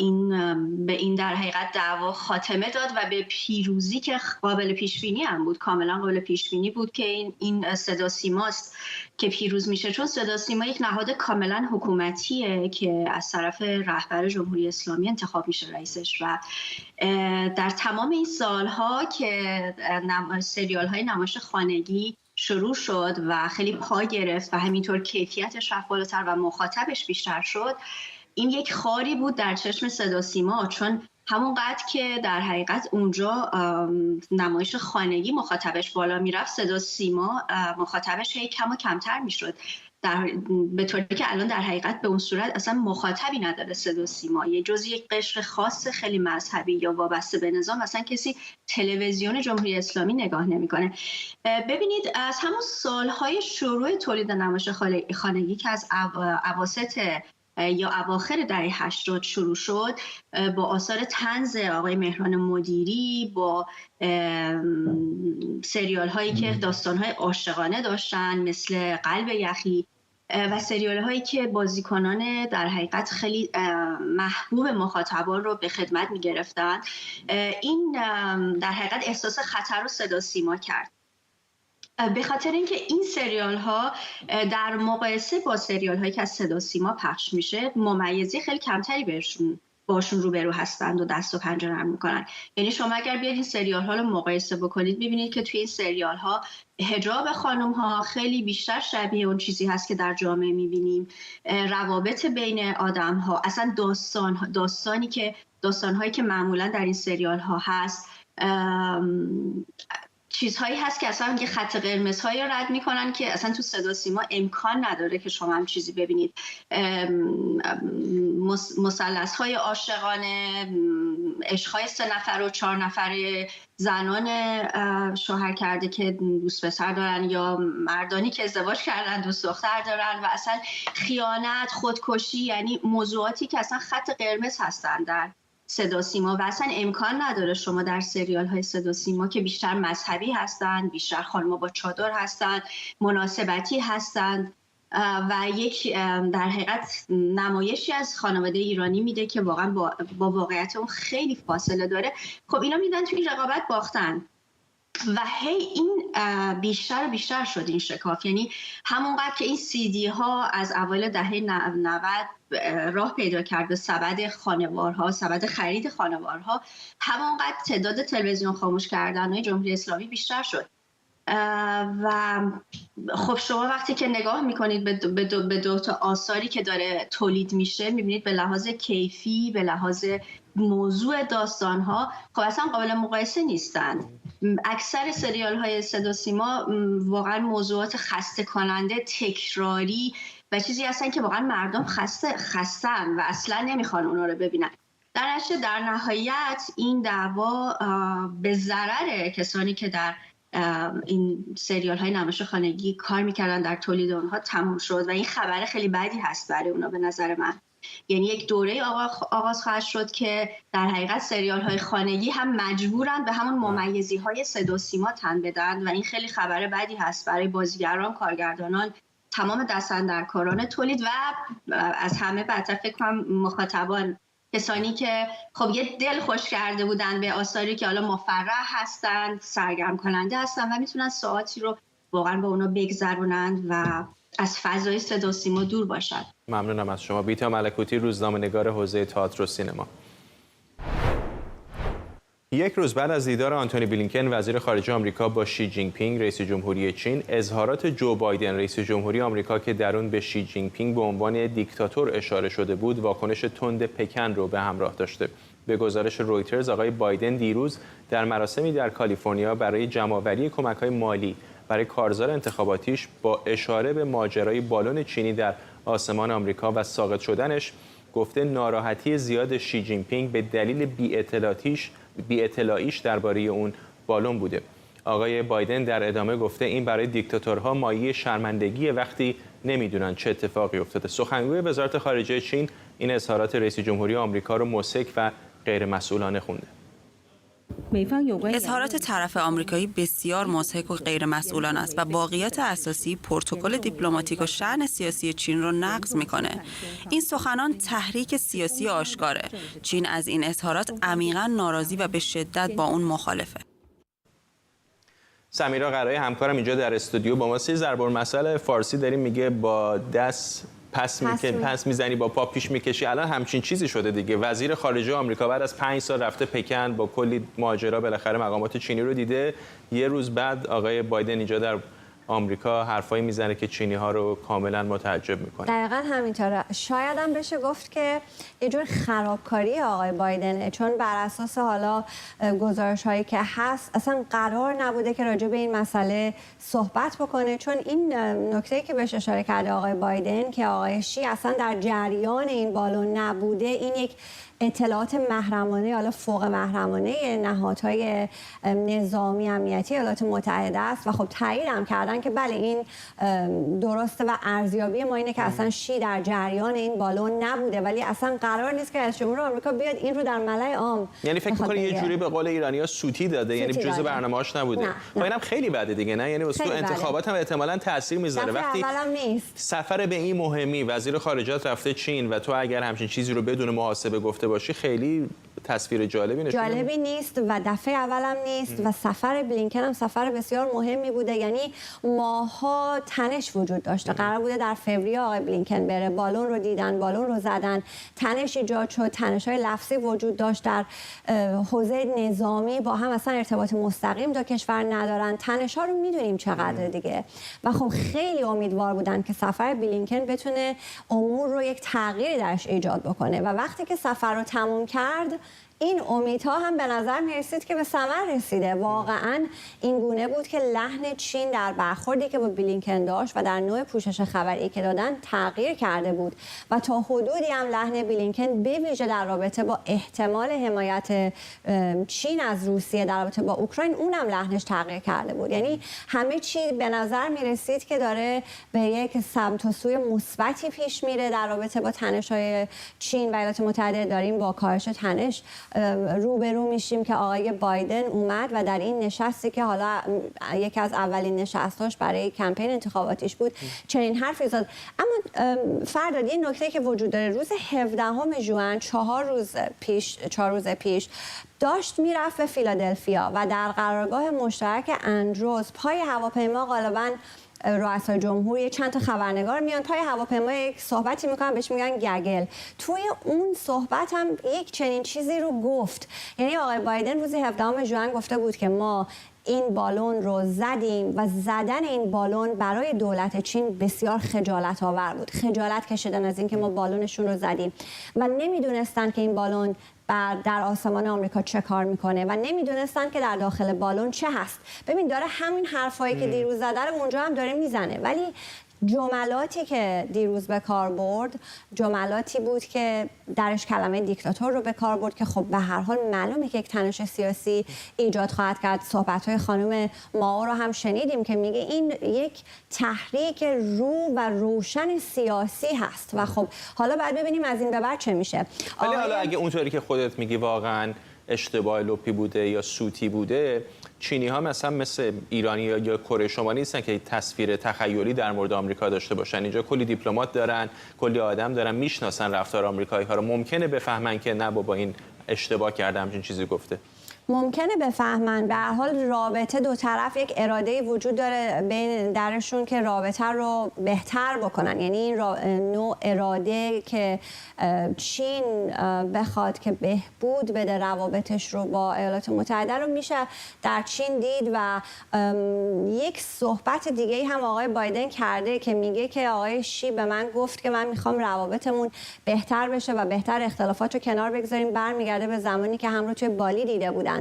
به این در حقیقت دعوا خاتمه داد و به پیروزی که قابل پیش بینی هم بود، کاملا قابل پیش بینی بود که این صدا سیماست که پیروز میشه، چون صدا سیما یک نهاد کاملا حکومتیه که از طرف رهبر جمهوری اسلامی انتخاب میشه رئیسش، و در تمام این سالها که سریال های نمایش خانگی شروع شد و خیلی پا گرفت و همینطور کیفیتش رفت بالاتر و مخاطبش بیشتر شد، این یک خاری بود در چشم صدا سیما، چون همونقدر که در حقیقت اونجا نمایش خانگی مخاطبش بالا میرفت، صدا سیما مخاطبش هی کم و کمتر میشد، به طوری که الان در حقیقت به اون صورت اصلا مخاطبی نداره صدا سیما. یه جز یک قشر خاص خیلی مذهبی یا وابسته به نظام اصلا کسی تلویزیون جمهوری اسلامی نگاه نمیکنه. ببینید، از همون سالهای شروع تولید نمایش خانگی که از اواسط یا اواخر دهه 80 شروع شد، با آثار طنز آقای مهران مدیری، با سریال هایی که داستان های عاشقانه داشتن مثل قلب یخی و سریال هایی که بازیکنان در حقیقت خیلی محبوب مخاطبان رو به خدمت می گرفتن، این در حقیقت احساس خطر رو صدا سیما کرد، به خاطر اینکه این سریال ها در مقایسه با سریال هایی که از صدا سیما پخش میشه ممیزی خیلی کمتری باشون روبرو هستند و دست و پنجه نرم میکنن. یعنی شما اگر بیاید این سریال ها رو مقایسه بکنید، ببینید که توی این سریال ها حجاب خانم ها خیلی بیشتر شبیه اون چیزی هست که در جامعه میبینیم، روابط بین آدم ها، اصلا داستان هایی که معمولا در این سریال ها هست، چیزهایی هست که اصلا یه خط قرمزهایی رو رد میکنن که اصلا تو صدا سیما امکان نداره که شما هم چیزی ببینید. مثلث‌های عاشقانه، عشق‌های 3 نفر و 4 نفره، زنان شوهر کرده که دوست پسر دارن یا مردانی که ازدواج کردن دوست دختر دارن، و اصلا خیانت، خودکشی، یعنی موضوعاتی که اصلا خط قرمز هستن در صدا سیما و اصلا امکان نداره شما در سریال های صدا سیما که بیشتر مذهبی هستند، بیشتر خانم‌ها با چادر هستند، مناسبتی هستند و یک در حقیقت نمایشی از خانواده ایرانی میده که واقعا با واقعیت اون خیلی فاصله داره. خب اینا میدن توی رقابت باختن و هی این بیشتر و بیشتر شد این شکاف. یعنی همونقدر که این CD ها از اوایل دهه 90 راه پیدا کرد به سبد خانوارها، سبد خرید خانوارها، همونقدر تعداد تلویزیون خاموش کردن‌های جمهوری اسلامی بیشتر شد. و خب شما وقتی که نگاه میکنید به دو تا آثاری که داره تولید میشه، میبینید به لحاظ کیفی، به لحاظ موضوع داستانها خب اصلا قابل مقایسه نیستند. اکثر سریال های صدا سیما واقعا موضوعات خسته کننده، تکراری و چیزی هستن که واقعا مردم خستن و اصلا نمیخوان اونا رو ببینن. در نهایت این دعوا به ضرر کسانی که در این سریال های نمایش خانگی کار میکردن در تولید اونها تموم شد و این خبر خیلی بدی هست برای اونا به نظر من. یعنی یک دوره آغاز خواهد شد که در حقیقت سریال های خانگی هم مجبورن به همون ممیزی های صدا سیما تن بدن و این خیلی خبر بدی هست برای بازیگران، کارگردانان، تمام دستاندرکاران تولید و از همه بدتر فکر کنم مخاطبان، کسانی که خب یه دل خوش کرده بودن به آثاری که حالا مفرح هستند، سرگرم کننده هستند و میتونن ساعتی رو واقعا با اونا بگذرونند و از فضای صدا سیما دور باشد. ممنونم از شما. بیتا ملکوتی، روزنامه‌نگار حوزه تئاتر و سینما. یک روز بعد از دیدار آنتونی بلینکن وزیر خارجه آمریکا با شی جین پینگ رئیس جمهوری چین، اظهارات جو بایدن رئیس جمهوری آمریکا که در اون به شی جین پینگ به عنوان دیکتاتور اشاره شده بود، واکنش تند پکن رو به همراه داشته. به گزارش رویترز، آقای بایدن دیروز در مراسمی در کالیفرنیا برای جمع‌آوری کمک‌های مالی برای کارزار انتخاباتیش با اشاره به ماجرای بالون چینی در آسمان آمریکا و ساقط شدنش گفته ناراحتی زیاد شی جین پینگ به دلیل بی‌اطلاعیش درباره اون بالون بوده. آقای بایدن در ادامه گفته این برای دیکتاتورها مایه شرمندگی وقتی نمیدونن چه اتفاقی افتاده. سخنگوی وزارت خارجه چین این اظهارات رئیس جمهوری آمریکا رو مسک و غیر مسئولانه خونده. اظهارات طرف آمریکایی بسیار مضحک و غیر مسئولانه است و باقیات اساسی پروتکل دیپلماتیک و شأن سیاسی چین را نقض میکنه. این سخنان تحریک سیاسی آشکاره. چین از این اظهارات عمیقاً ناراضی و به شدت با اون مخالفه. سمیرا قرایی همکارم اینجا در استودیو با ما سی ضرب‌المثل فارسی داریم، میگه با دست پس میزنی با پا پیش میکشی. الان همچین چیزی شده دیگه. وزیر خارجه آمریکا بعد از 5 سال رفته پکن، با کلی ماجرا بالاخره مقامات چینی رو دیده. یه روز بعد آقای بایدن اینجا در آمریکا حرفایی میزنه که چینی ها رو کاملا متعجب میکنه. دقیقاً همینطوره. شاید هم بشه گفت که یه جور خرابکاری آقای بایدنه، چون بر اساس حالا گزارش هایی که هست اصلا قرار نبوده که راجع به این مسئله صحبت بکنه، چون این نکته که بهش اشاره کرده آقای بایدن که آقای شی اصلا در جریان این بالون نبوده، این یک اطلاعات محرمانه، حالا فوق محرمانه نهادهای نظامی امنیتی ایالات متحده است و خب تایید هم کردن که بله این درسته و ارزیابی ما اینه که اصلا شی در جریان این بالون نبوده، ولی اصلا قرار نیست که رئیس جمهور آمریکا بیاد این رو در ملأ عام، یعنی فکر می‌کنه یه جوری به قول ایرانی‌ها سوتی داده، یعنی جزء برنامه‌اش نبوده. و اینم خیلی بده دیگه، نه؟ یعنی واسه انتخابات هم احتمالاً تاثیر میذاره. وقتی سفر به این مهمی وزیر خارجه رفته چین و تو اگر همچین چیزی رو بدون محاسبه گفته باشی، خیلی تصویر جالبی نیست و دفعه اولم نیست و سفر بلینکن هم سفر بسیار مهمی بوده. یعنی ماها تنش وجود داشته، قرار بوده در فوریه آقای بلینکن بره، بالون رو دیدن، بالون رو زدن، تنش ایجاد شد، تنش‌های لفظی وجود داشت در حوزه نظامی، با هم اصلا ارتباط مستقیم دو کشور ندارن، تنش‌ها رو میدونیم چقدر دیگه. و خب خیلی امیدوار بودن که سفر بلینکن بتونه امور رو یک تغییری درش ایجاد بکنه و وقتی که سفر رو تموم کرد این امیدها هم به نظر می‌رسید که به ثمر رسیده. واقعا این گونه بود که لحن چین در برخوردی که با بلینکن داشت و در نوع پوشش خبری که دادن تغییر کرده بود و تا حدودی هم لحن بلینکن به ویژه در رابطه با احتمال حمایت چین از روسیه در رابطه با اوکراین اونم لحنش تغییر کرده بود. یعنی همه چی به نظر می‌رسید که داره به یک سمت و سوی مثبتی پیش میره در رابطه با تنش‌های چین و ایالات متحده. داریم با کاهش تنش روبرو میشیم که آقای بایدن اومد و در این نشستی که حالا یکی از اولین نشستاش برای کمپین انتخاباتیش بود چنین حرفی زد. اما فرداد یه نکته که وجود داره، روز 17 ژوئن 4 روز پیش داشت میرفت به فیلادلفیا و در قرارگاه مشترک اندروز پای هواپیما غالباً رؤسای جمهور چند تا خبرنگار میان پای هواپیما یک صحبتی میکنن بهش میگن گگل. توی اون صحبت هم یک چنین چیزی رو گفت. یعنی آقای بایدن روز 17 ژوئن گفته بود که ما این بالون رو زدیم و زدن این بالون برای دولت چین بسیار خجالت آور بود. خجالت کشیدن از اینکه ما بالونشون رو زدیم و نمیدونستن که این بالون در آسمان آمریکا چه کار میکنه و نمیدونستن که در داخل بالون چه هست. ببین داره همین حرفایی که دیروز زده رو اونجا هم داره میزنه، ولی جملاتی که دیروز به کار برد جملاتی بود که درش کلمه دیکتاتور رو به کار برد که خب به هر حال معلومه که یک تنش سیاسی ایجاد خواهد کرد. صحبت‌های خانم ماو رو هم شنیدیم که میگه این یک تحریک رو و روشن سیاسی هست و خب حالا بعد ببینیم از این به بعد چه میشه. ولی حالا اگه اونطوری که خودت میگی واقعاً اشتباه لپی بوده یا سوتی بوده، چینی ها مثل ایرانی یا کره شمالی نیستن که تصویر تخیلی در مورد آمریکا داشته باشن. اینجا کلی دیپلمات دارن، کلی آدم دارن، میشناسن رفتار آمریکایی ها رو. ممکنه بفهمن که نه بابا این اشتباه کرده، همچین چیزی گفته. ممکنه بفهمن. به هر حال رابطه دو طرف یک اراده وجود داره بین درشون که رابطه رو بهتر بکنن. یعنی این نوع اراده که چین بخواد که بهبود بده روابطش رو با ایالات متحده رو میشه در چین دید و یک صحبت دیگه هم آقای بایدن کرده که میگه که آقای شی به من گفت که من میخوام روابطمون بهتر بشه و بهتر اختلافات رو کنار بگذاریم. برمیگرده به زمانی که هم رو توی بالی دیده بودن.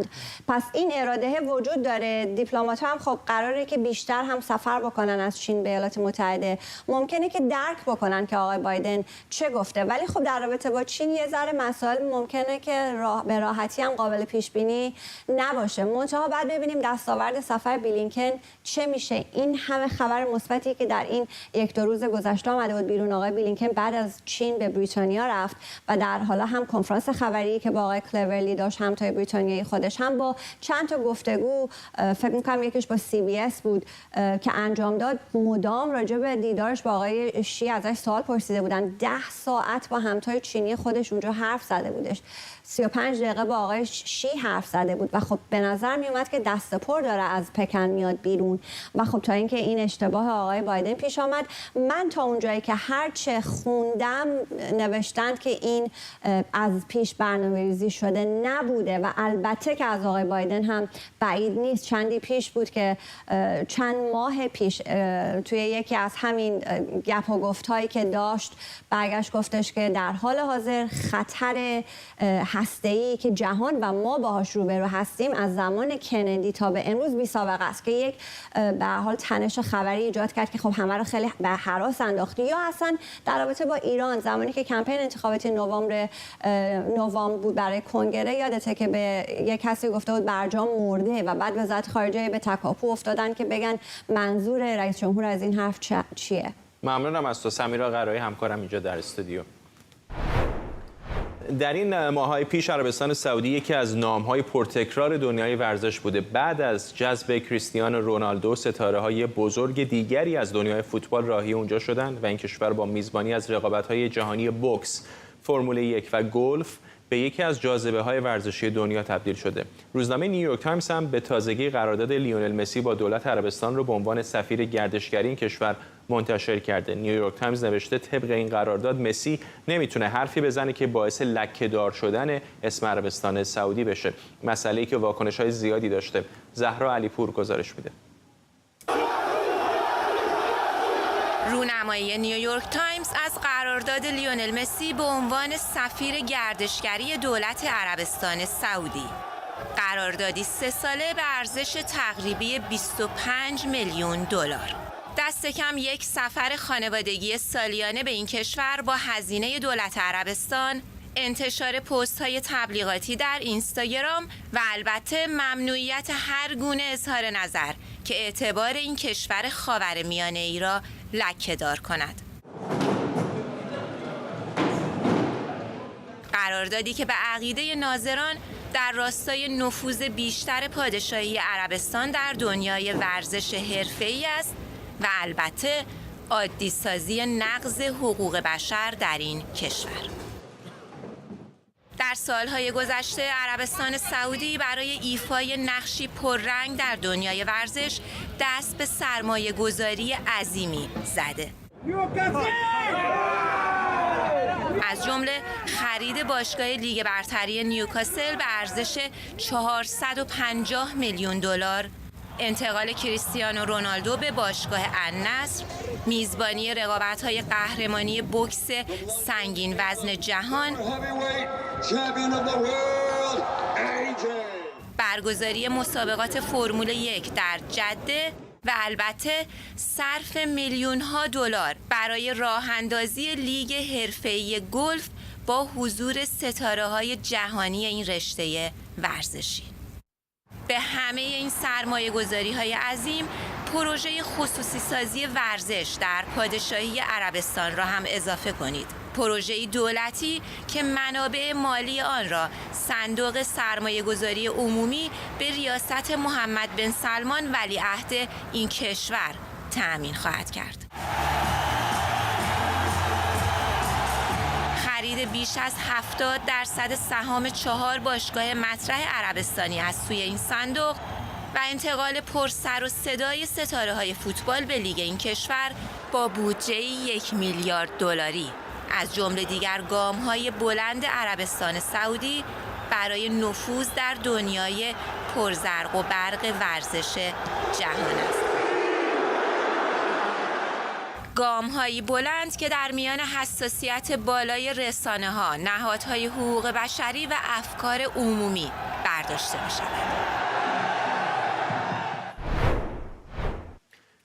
پس این اراده وجود داره. دیپلمات‌ها هم خب قراره که بیشتر هم سفر بکنن از چین به ایالات متحده. ممکنه که درک بکنن که آقای بایدن چه گفته، ولی خب در رابطه با چین یه ذره مسائل ممکنه که به راحتی هم قابل پیش بینی نباشه. منتها بعد ببینیم دستاورد سفر بلینکن چه میشه. این همه خبر مثبتی که در این یک دو روز گذشته آمده بود بیرون، آقای بلینکن بعد از چین به بریتانیا رفت و در حالا هم کنفرانس خبری که با آقای کلورلی داشت هم تا بریتانیایی خودش هم با چند تا گفتگو، فکر می‌کنم یکیش با CBS بود که انجام داد، مدام راجع به دیدارش با آقای شی ازش سوال پرسیده بودن. 10 ساعت با همتای چینی خودش اونجا حرف زده بودش. 35 دقیقه با آقای شی حرف زده بود و خب به نظر می اومد که دست پر داره از پکن میاد بیرون و خب تا اینکه این اشتباه آقای بایدن پیش آمد، من تا اونجایی که هرچه خوندم نوشتند که این از پیش برنامه‌ریزی شده نبوده و البته که از آقای بایدن هم بعید نیست. چندی پیش بود که چند ماه پیش توی یکی از همین گپ و گفت‌هایی که داشت برگشت گفتش که در حال حاضر خطر هسته‌ای که جهان و ما باهاش روبرو هستیم از زمان کندی تا به امروز بی‌سابقه است که یک به هر حال تنش خبری ایجاد کرد که خب همه رو خیلی به هراس انداخت. یا اصلا در رابطه با ایران زمانی که کمپین انتخاباتی نوامبر بود برای کنگره، یادته که به یک کسی گفته بود برجام مرده و بعد وزارت خارجه به تکاپو افتادن که بگن منظور رئیس جمهور از این حرف چیه. ممنونم از تو سمیرا قرایی، همکارم اینجا در استودیو. در این ماه‌های پیش عربستان سعودی یکی از نام‌های پرتکرار دنیای ورزش بوده. بعد از جذب کریستیانو رونالدو، ستاره‌های بزرگ دیگری از دنیای فوتبال راهی اونجا شدند و این کشور با میزبانی از رقابت‌های جهانی بوکس، فرمول 1 و گلف به یکی از جاذبه‌های ورزشی دنیا تبدیل شده. روزنامه نیویورک تایمز هم به تازگی قرارداد لیونل مسی با دولت عربستان رو به عنوان سفیر گردشگری این کشور منتشر کرده. نیویورک تایمز نوشته طبق این قرارداد مسی نمیتونه حرفی بزنه که باعث لکه‌دار شدن اسم عربستان سعودی بشه. مسئله‌ای که واکنش‌های زیادی داشته. زهرا علیپور گزارش میده. رونمایی نیویورک تایمز از قرارداد لیونل مسی به عنوان سفیر گردشگری دولت عربستان سعودی. قراردادی 3 ساله به ارزش تقریبی 25 میلیون دلار. دست کم یک سفر خانوادگی سالیانه به این کشور با هزینه دولت عربستان، انتشار پست‌های تبلیغاتی در اینستاگرام و البته ممنوعیت هر گونه اظهار نظر که اعتبار این کشور خاورمیانه‌ای را لکه‌دار کند. قراردادی که به عقیده ناظران در راستای نفوذ بیشتر پادشاهی عربستان در دنیای ورزش حرفه‌ای است و البته عادی سازی نقض حقوق بشر در این کشور. در سالهای گذشته عربستان سعودی برای ایفای نقشی پررنگ در دنیای ورزش دست به سرمایه گذاری عظیمی زده. از جمله خرید باشگاه لیگ برتری نیوکاسل به ارزش 450 میلیون دلار، انتقال کریستیانو رونالدو به باشگاه النصر، میزبانی رقابت‌های قهرمانی بوکس سنگین وزن جهان، برگزاری مسابقات فرمول 1 در جده و البته صرف میلیون‌ها دلار برای راه‌اندازی لیگ حرفه‌ای گلف با حضور ستاره‌های جهانی این رشته ورزشی. به همه این سرمایه‌گذاری‌های عظیم پروژه خصوصی سازی ورزش در پادشاهی عربستان را هم اضافه کنید. پروژه‌ای دولتی که منابع مالی آن را صندوق سرمایه‌گذاری عمومی به ریاست محمد بن سلمان ولیعهد این کشور تأمین خواهد کرد. خرید بیش از 70% سهام 4 باشگاه مطرح عربستانی از سوی این صندوق و انتقال پرسر و صدای ستاره‌های فوتبال به لیگ این کشور با بودجه 1 میلیارد دلاری از جمله دیگر گام‌های بلند عربستان سعودی برای نفوذ در دنیای پرزرق و برق ورزش جهان است. گام‌هایی بلند که در میان حساسیت بالای رسانه‌ها، نهادهای حقوق بشری و افکار عمومی برداشته می‌شود.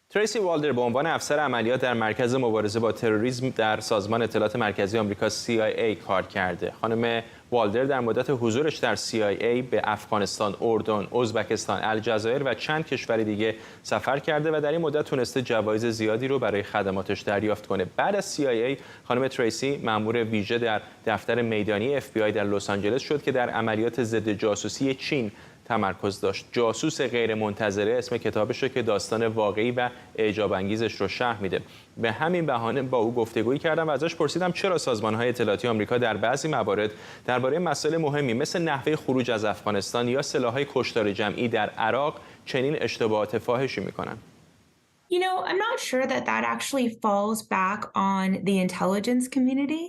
تریسی والدر به عنوان افسر عملیات در مرکز مبارزه با تروریسم در سازمان اطلاعات مرکزی آمریکا CIA کار کرده. خانم والدر در مدت حضورش در CIA به افغانستان، اردن، ازبکستان، الجزایر و چند کشور دیگه سفر کرده و در این مدت تونسته جوایز زیادی رو برای خدماتش دریافت کنه. بعد از CIA خانم تریسی مأمور ویژه در دفتر میدانی FBI در لس آنجلس شد که در عملیات ضد جاسوسی چین تمرکز داشت. جاسوس غیر منتظره اسم کتابشه که داستان واقعی و اعجاب انگیزش رو شرح میده. به همین بهانه با او گفتگویی کردم و ازش پرسیدم چرا سازمان‌های اطلاعاتی آمریکا در بعضی موارد درباره مسائل مهمی مثل نحوه خروج از افغانستان یا سلاح‌های کشتار جمعی در عراق چنین اشتباهات فاحشی میکنن. You know, I'm not sure that actually falls back on the intelligence community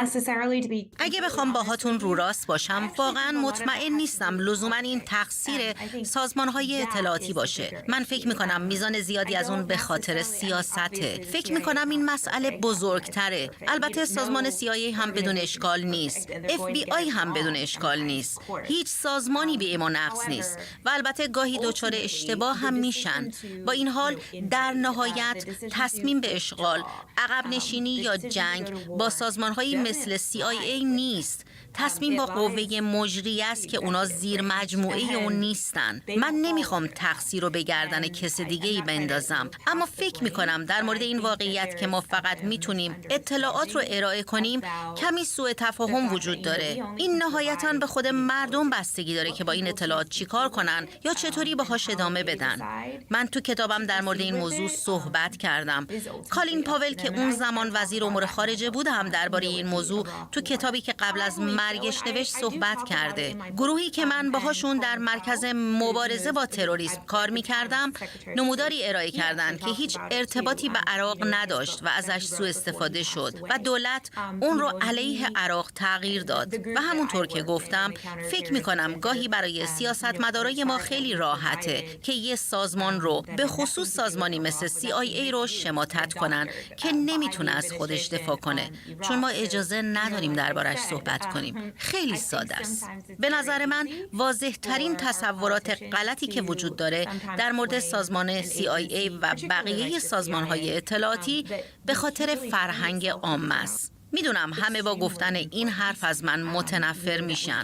necessarily to be. اگه بخوام باهاتون رو راست باشم، واقعا مطمئن نیستم لزوما این تقصیر سازمان‌های اطلاعاتی باشه. من فکر می‌کنم میزان زیادی از اون به خاطر سیاسته. فکر می‌کنم این مسئله بزرگتره. البته سازمان CIA هم بدون اشکال نیست. FBI هم بدون اشکال نیست. هیچ سازمانی به ایمان نقص نیست. و البته گاهی دچار اشتباه هم میشن. با این حال در نهایت تصمیم به اشغال، عقب نشینی یا جنگ با سازمان‌هایی مثل CIA نیست. تصمیم با قوه مجری است که اونا زیر مجموعه اون نیستن. من نمیخوام تقصیر رو به گردن کس دیگه‌ای بندازم، اما فکر میکنم در مورد این واقعیت که ما فقط میتونیم اطلاعات رو ارائه کنیم کمی سوء تفاهم وجود داره. این نهایتاً به خود مردم بستگی داره که با این اطلاعات چیکار کنن یا چطوری باهاش ادامه بدن. من تو کتابم در مورد این موضوع صحبت کردم. کالین پاول که اون زمان وزیر امور خارجه بود هم درباره این موضوع تو کتابی که قبل از مرگش نوشت صحبت کرده. گروهی که من باهاشون در مرکز مبارزه با تروریسم کار می‌کردم، نموداری ارائه کردند که هیچ ارتباطی به عراق نداشت و ازش سوء استفاده شد و دولت اون رو علیه عراق تغییر داد. و همونطور که گفتم، فکر می‌کنم گاهی برای سیاستمدارای ما خیلی راحته که یه سازمان رو، به خصوص سازمانی مثل CIA رو شماتت کنن که نمیتونه از خودش دفاع کنه، چون ما اجازه نداریم دربارش صحبت کنیم. خیلی ساده است. به نظر من واضح ترین تصورات غلطی که وجود داره در مورد سازمان CIA و بقیه سازمان‌های اطلاعاتی به خاطر فرهنگ عامه است. میدونم همه با گفتن این حرف از من متنفر میشن.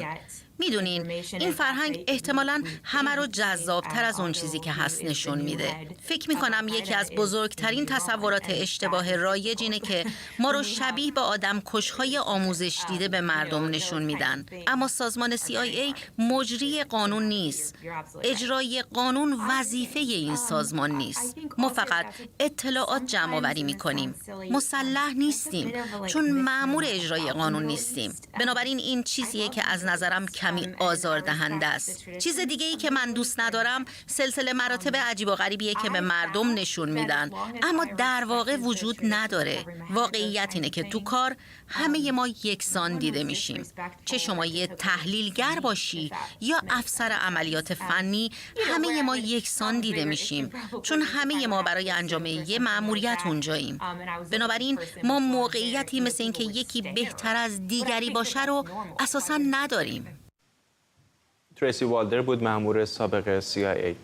میدونین این فرهنگ احتمالاً همه رو جذابتر از اون چیزی که هست نشون میده. فکر میکنم یکی از بزرگترین تصورات اشتباه رایج اینه که ما رو شبیه به آدم کشهای آموزش دیده به مردم نشون میدن. اما سازمان CIA مجری قانون نیست. اجرای قانون وظیفه این سازمان نیست. ما فقط اطلاعات جمع آوری میکنیم. مسلح نیستیم چون مأمور اجرای قانون نیستیم. بنابراین این چیزیه که از نظرم کمی آزاردهنده است. چیز دیگه ای که من دوست ندارم سلسله مراتب عجیب و غریبیه که به مردم نشون میدن اما در واقع وجود نداره. واقعیت اینه که تو کار همه ما یکسان دیده میشیم. چه شما یه تحلیلگر باشی یا افسر عملیات فنی، همه ما یکسان دیده میشیم چون همه ما برای انجام یه مأموریت اونجاییم. بنابراین ما موقعیتی مثل این که یکی بهتر از دیگری باشه رو اساساً نداریم. تریسی والدر بود، مأمور سابق CIA.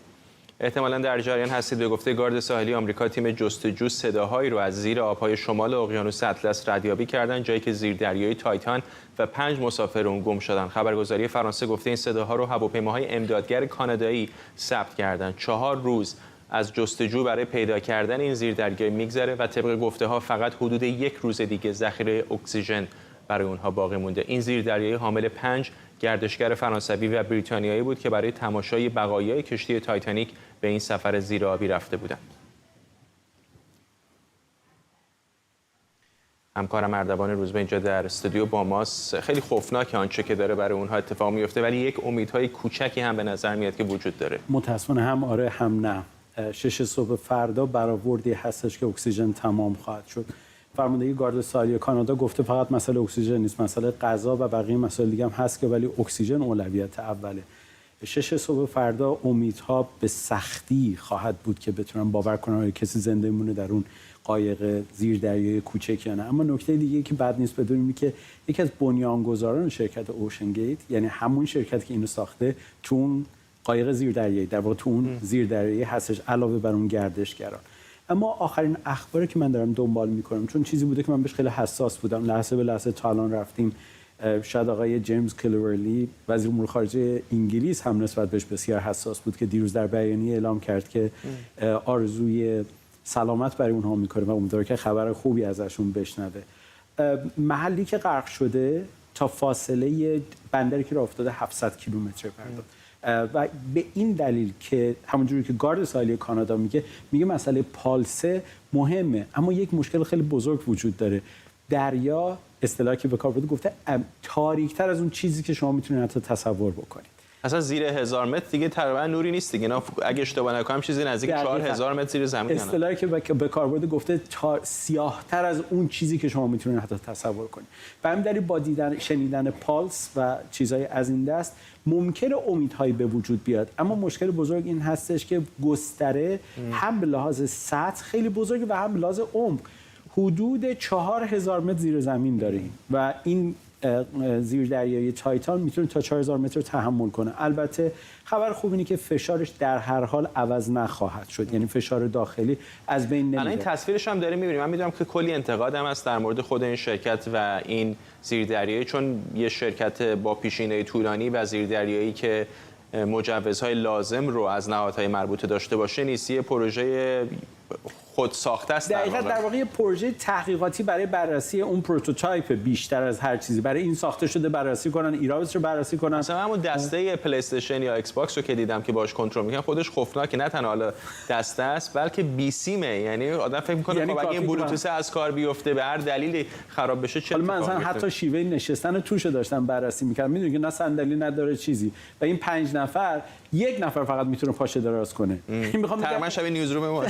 احتمالاً در جریان هستید. به گفته گارد ساحلی آمریکا، تیم جستجو صداهایی رو از زیر آبهای شمال اقیانوس اطلس ردیابی کردن، جایی که زیردریایی تایتان و 5 مسافر اون گم شدن. خبرگزاری فرانسه گفته این صداها رو هواپیماهای امدادگر کانادایی ثبت کردن. 4 روز از جستجو برای پیدا کردن این زیردریایی میگذره و طبق گفته‌ها فقط حدود 1 روز دیگه ذخیره اکسیژن برای اونها باقی مونده. این زیردریایی حامل 5 گردشگر فرانسوی و بریتانیایی بود که برای تماشای بقایای کشتی تایتانیک به این سفر زیرآبی رفته بودند. همکارم اردوان روزبه اینجا در استودیو با ماست. خیلی خوفناک آنچه که داره برای اونها اتفاق میفته، ولی یک امیدهای کوچکی هم به نظر میاد که وجود داره. متاسفانه هم آره هم نه. 6 صبح فردا برآوردی هستش که اکسیژن تمام خواهد شد. فرماندهی گارد ساحلی کانادا گفته فقط مسئله اکسیژن نیست، مسئله غذا و بقیه مسائل دیگه هم هست که ولی اکسیژن اولویت اوله. 6 صبح فردا امیدها به سختی خواهد بود که بتونن باور کنن کسی زنده مونه در اون قایق زیردریایی کوچک یا نه. اما نکته دیگه که بد نیست بدونیم که یکی از بنیانگذاران شرکت اوشن گیت، یعنی همون شرکت که اینو ساخته، تو اون قایق زیردریایی در واقع تو اون زیردریایی هستش علاوه بر اون گردشگران. اما آخرین اخباری که من دارم دنبال میکنم، چون چیزی بوده که من بهش خیلی حساس بودم، لحظه به لحظه تا الان رفتیم، شاید آقای جیمز کلیورلی وزیر امور خارجه انگلیس هم نسبت بهش بسیار حساس بود که دیروز در بیانیه اعلام کرد که آرزوی سلامت برای اونها میکنه و امیدواره که خبر خوبی ازشون بشنوه. محلی که غرق شده تا فاصله بندری که راه افتاده 700 کیلومتر پرداخت و به این دلیل که همونجوری که گارد ساحلی کانادا میگه مسئله پالسه مهمه، اما یک مشکل خیلی بزرگ وجود داره. دریا اصطلاحی که به کار برده گفته تاریک‌تر از اون چیزی که شما میتونید حتی تصور بکنید. اصلا زیر 1000 متر دیگه تقریبا نوری نیست دیگه. نه اگه اشتباه نکنم چیزی نزدیک 4000 متر زیر زمین. اصطلاحی که به کار برده گفته سیاه‌تر از اون چیزی که شما میتونید حتی تصور کنید. به همین دلیل با شنیدن پالس و چیزهای از این دست ممکنه امیدهایی به وجود بیاد، اما مشکل بزرگ این هستش که گستره هم به لحاظ سطح خیلی بزرگه و هم به لحاظ عمق. حدود 4000 متر زیر زمین داریم و این زیردریایی تایتان میتونه تا 4000 متر تحمل کنه. البته خبر خوب اینه که فشارش در هر حال عوض نخواهد شد، یعنی فشار داخلی از بین نمیره. الان این تصویرش هم داریم می‌بینیم. من میدونم که کلی انتقاد هم هست در مورد خود این شرکت و این زیردریایی، چون یه شرکت با پیشینه طولانی و زیردریایی که مجوزهای لازم رو از نهادهای مربوطه داشته باشه نیست، یه پروژه خود ساخته است. در واقع پروژه تحقیقاتی برای بررسی اون پروتوتایپ بیشتر از هر چیزی. برای این ساخته شده بررسی کنن، ایرابش رو بررسی کنن. مثلا همون دسته پلی استیشن یا ایکس باکس رو که دیدم که باهاش کنترل میکنن، خودش خوفناکه. نه تنها حالا دسته است بلکه بی سیمه، یعنی آدم فکر میکنه یعنی خب اگه این بلوتوث از کار بیفته به هر دلیلی خراب بشه چه اتفاقی میفته. من حتی شیوه نشستن توش داشتم بررسی میکردم، میدونی که نه صندلی نداره چیزی و این 5 نفر یک نفر فقط میتونه پاشه دراز کنه. میخوام تقریبا شبیه نیوزروم ما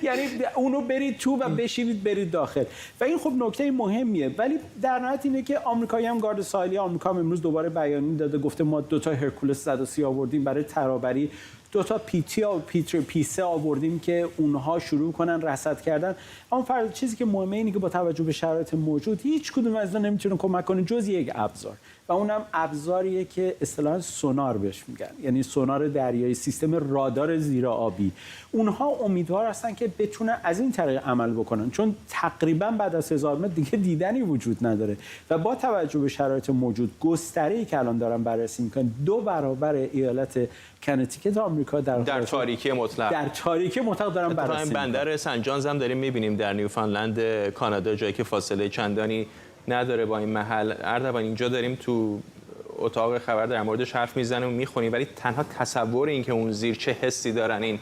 یعنی اونو برید تو و بشینید برید داخل و این خب نکته مهمیه. ولی در نهایت اینه که آمریکایی هم گارد ساحلی آمریکا امروز دوباره بیانیه داده، گفته ما 2 تا هرکولس 130 آوردیم برای ترابری 2 تا پیسه آوردیم که اونها شروع کنن رصد کردن. اما فرض چیزی که مهمه اینه که با توجه به شرایط موجود هیچ کدوم از اینا نمیتونه کمک کنه جز یک ابزار و اونم ابزاریه که اصطلاحاً سونار بهش میگن، یعنی سونار دریایی، سیستم رادار زیرآبی. اونها امیدوار هستن که بتونن از این طریق عمل بکنن، چون تقریبا بعد از 1000 متر دیگه دیدنی وجود نداره و با توجه به شرایط موجود گستره‌ای که الان دارن بررسی میکنن 2 برابر ایالت کنتیکت آمریکا در تاریکی مطلق دارن بررسی میکنن. بندر سن جانز هم داریم میبینیم در نیوفاندلند کانادا، جایی که فاصله چندانی نداره با این محل. اردوان اینجا داریم تو اتاق خبر در موردش حرف میزنیم و میخونیم، ولی تنها تصور این که اون زیر چه حسی دارن این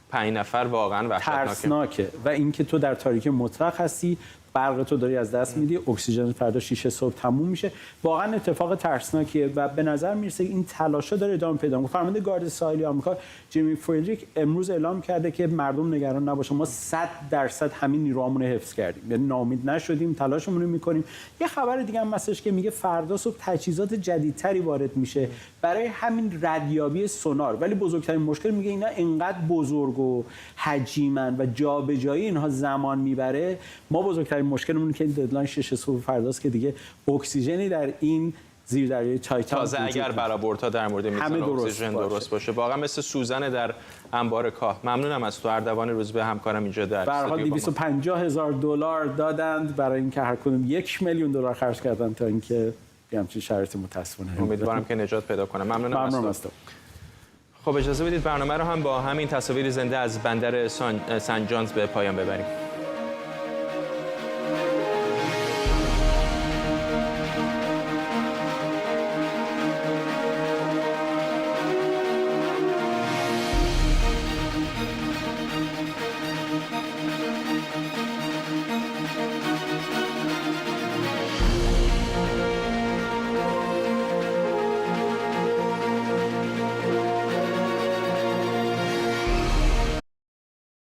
5 نفر واقعا ترسناکه. و اینکه تو در تاریکی مطلق هستی، برق تو داری از دست میدی، اکسیژن فردا 6 صبح تموم میشه. واقعا اتفاق ترسناکیه و به نظر میرسه این تلاشا داره ادامه پیدا میکنه. فرمانده گارد ساحلی آمریکا جیمی فریدریک امروز اعلام کرده که مردم نگران نباشن، ما 100% همین نیروامون رو حفظ کردیم، یعنی ناامید نشدیم، تلاشمون رو میکنیم. یه خبر دیگه هم هستش که میگه فردا صبح تجهیزات جدیدتری وارد میشه برای همین ردیابی سونار، ولی بزرگترین مشکل میگه اینا انقدر بزرگ و حجیمن و جابجایی اینها زمان میبره. ما بزرگترین مشکلمون که این ددلاین 6 صبح فرداست که دیگه اکسیژنی در این زیردریای تایتان تازه اگر برآوردها در مورد میزان اکسیژن درست باشه. واقعا مثل سوزن در انبار کاه. ممنونم از تو اردوان روزبه، همکارم اینجا در استودیو. $250,000 دادند برای اینکه هر کدوم $1,000,000 خرج کردن تا اینکه همچین شرایط متاسفانه. امیدوارم که نجات پیدا کنه. ممنونم از تو. خب اجازه بدید برنامه رو هم با همین تصاویر زنده از بندر سن جانز به پایان ببریم.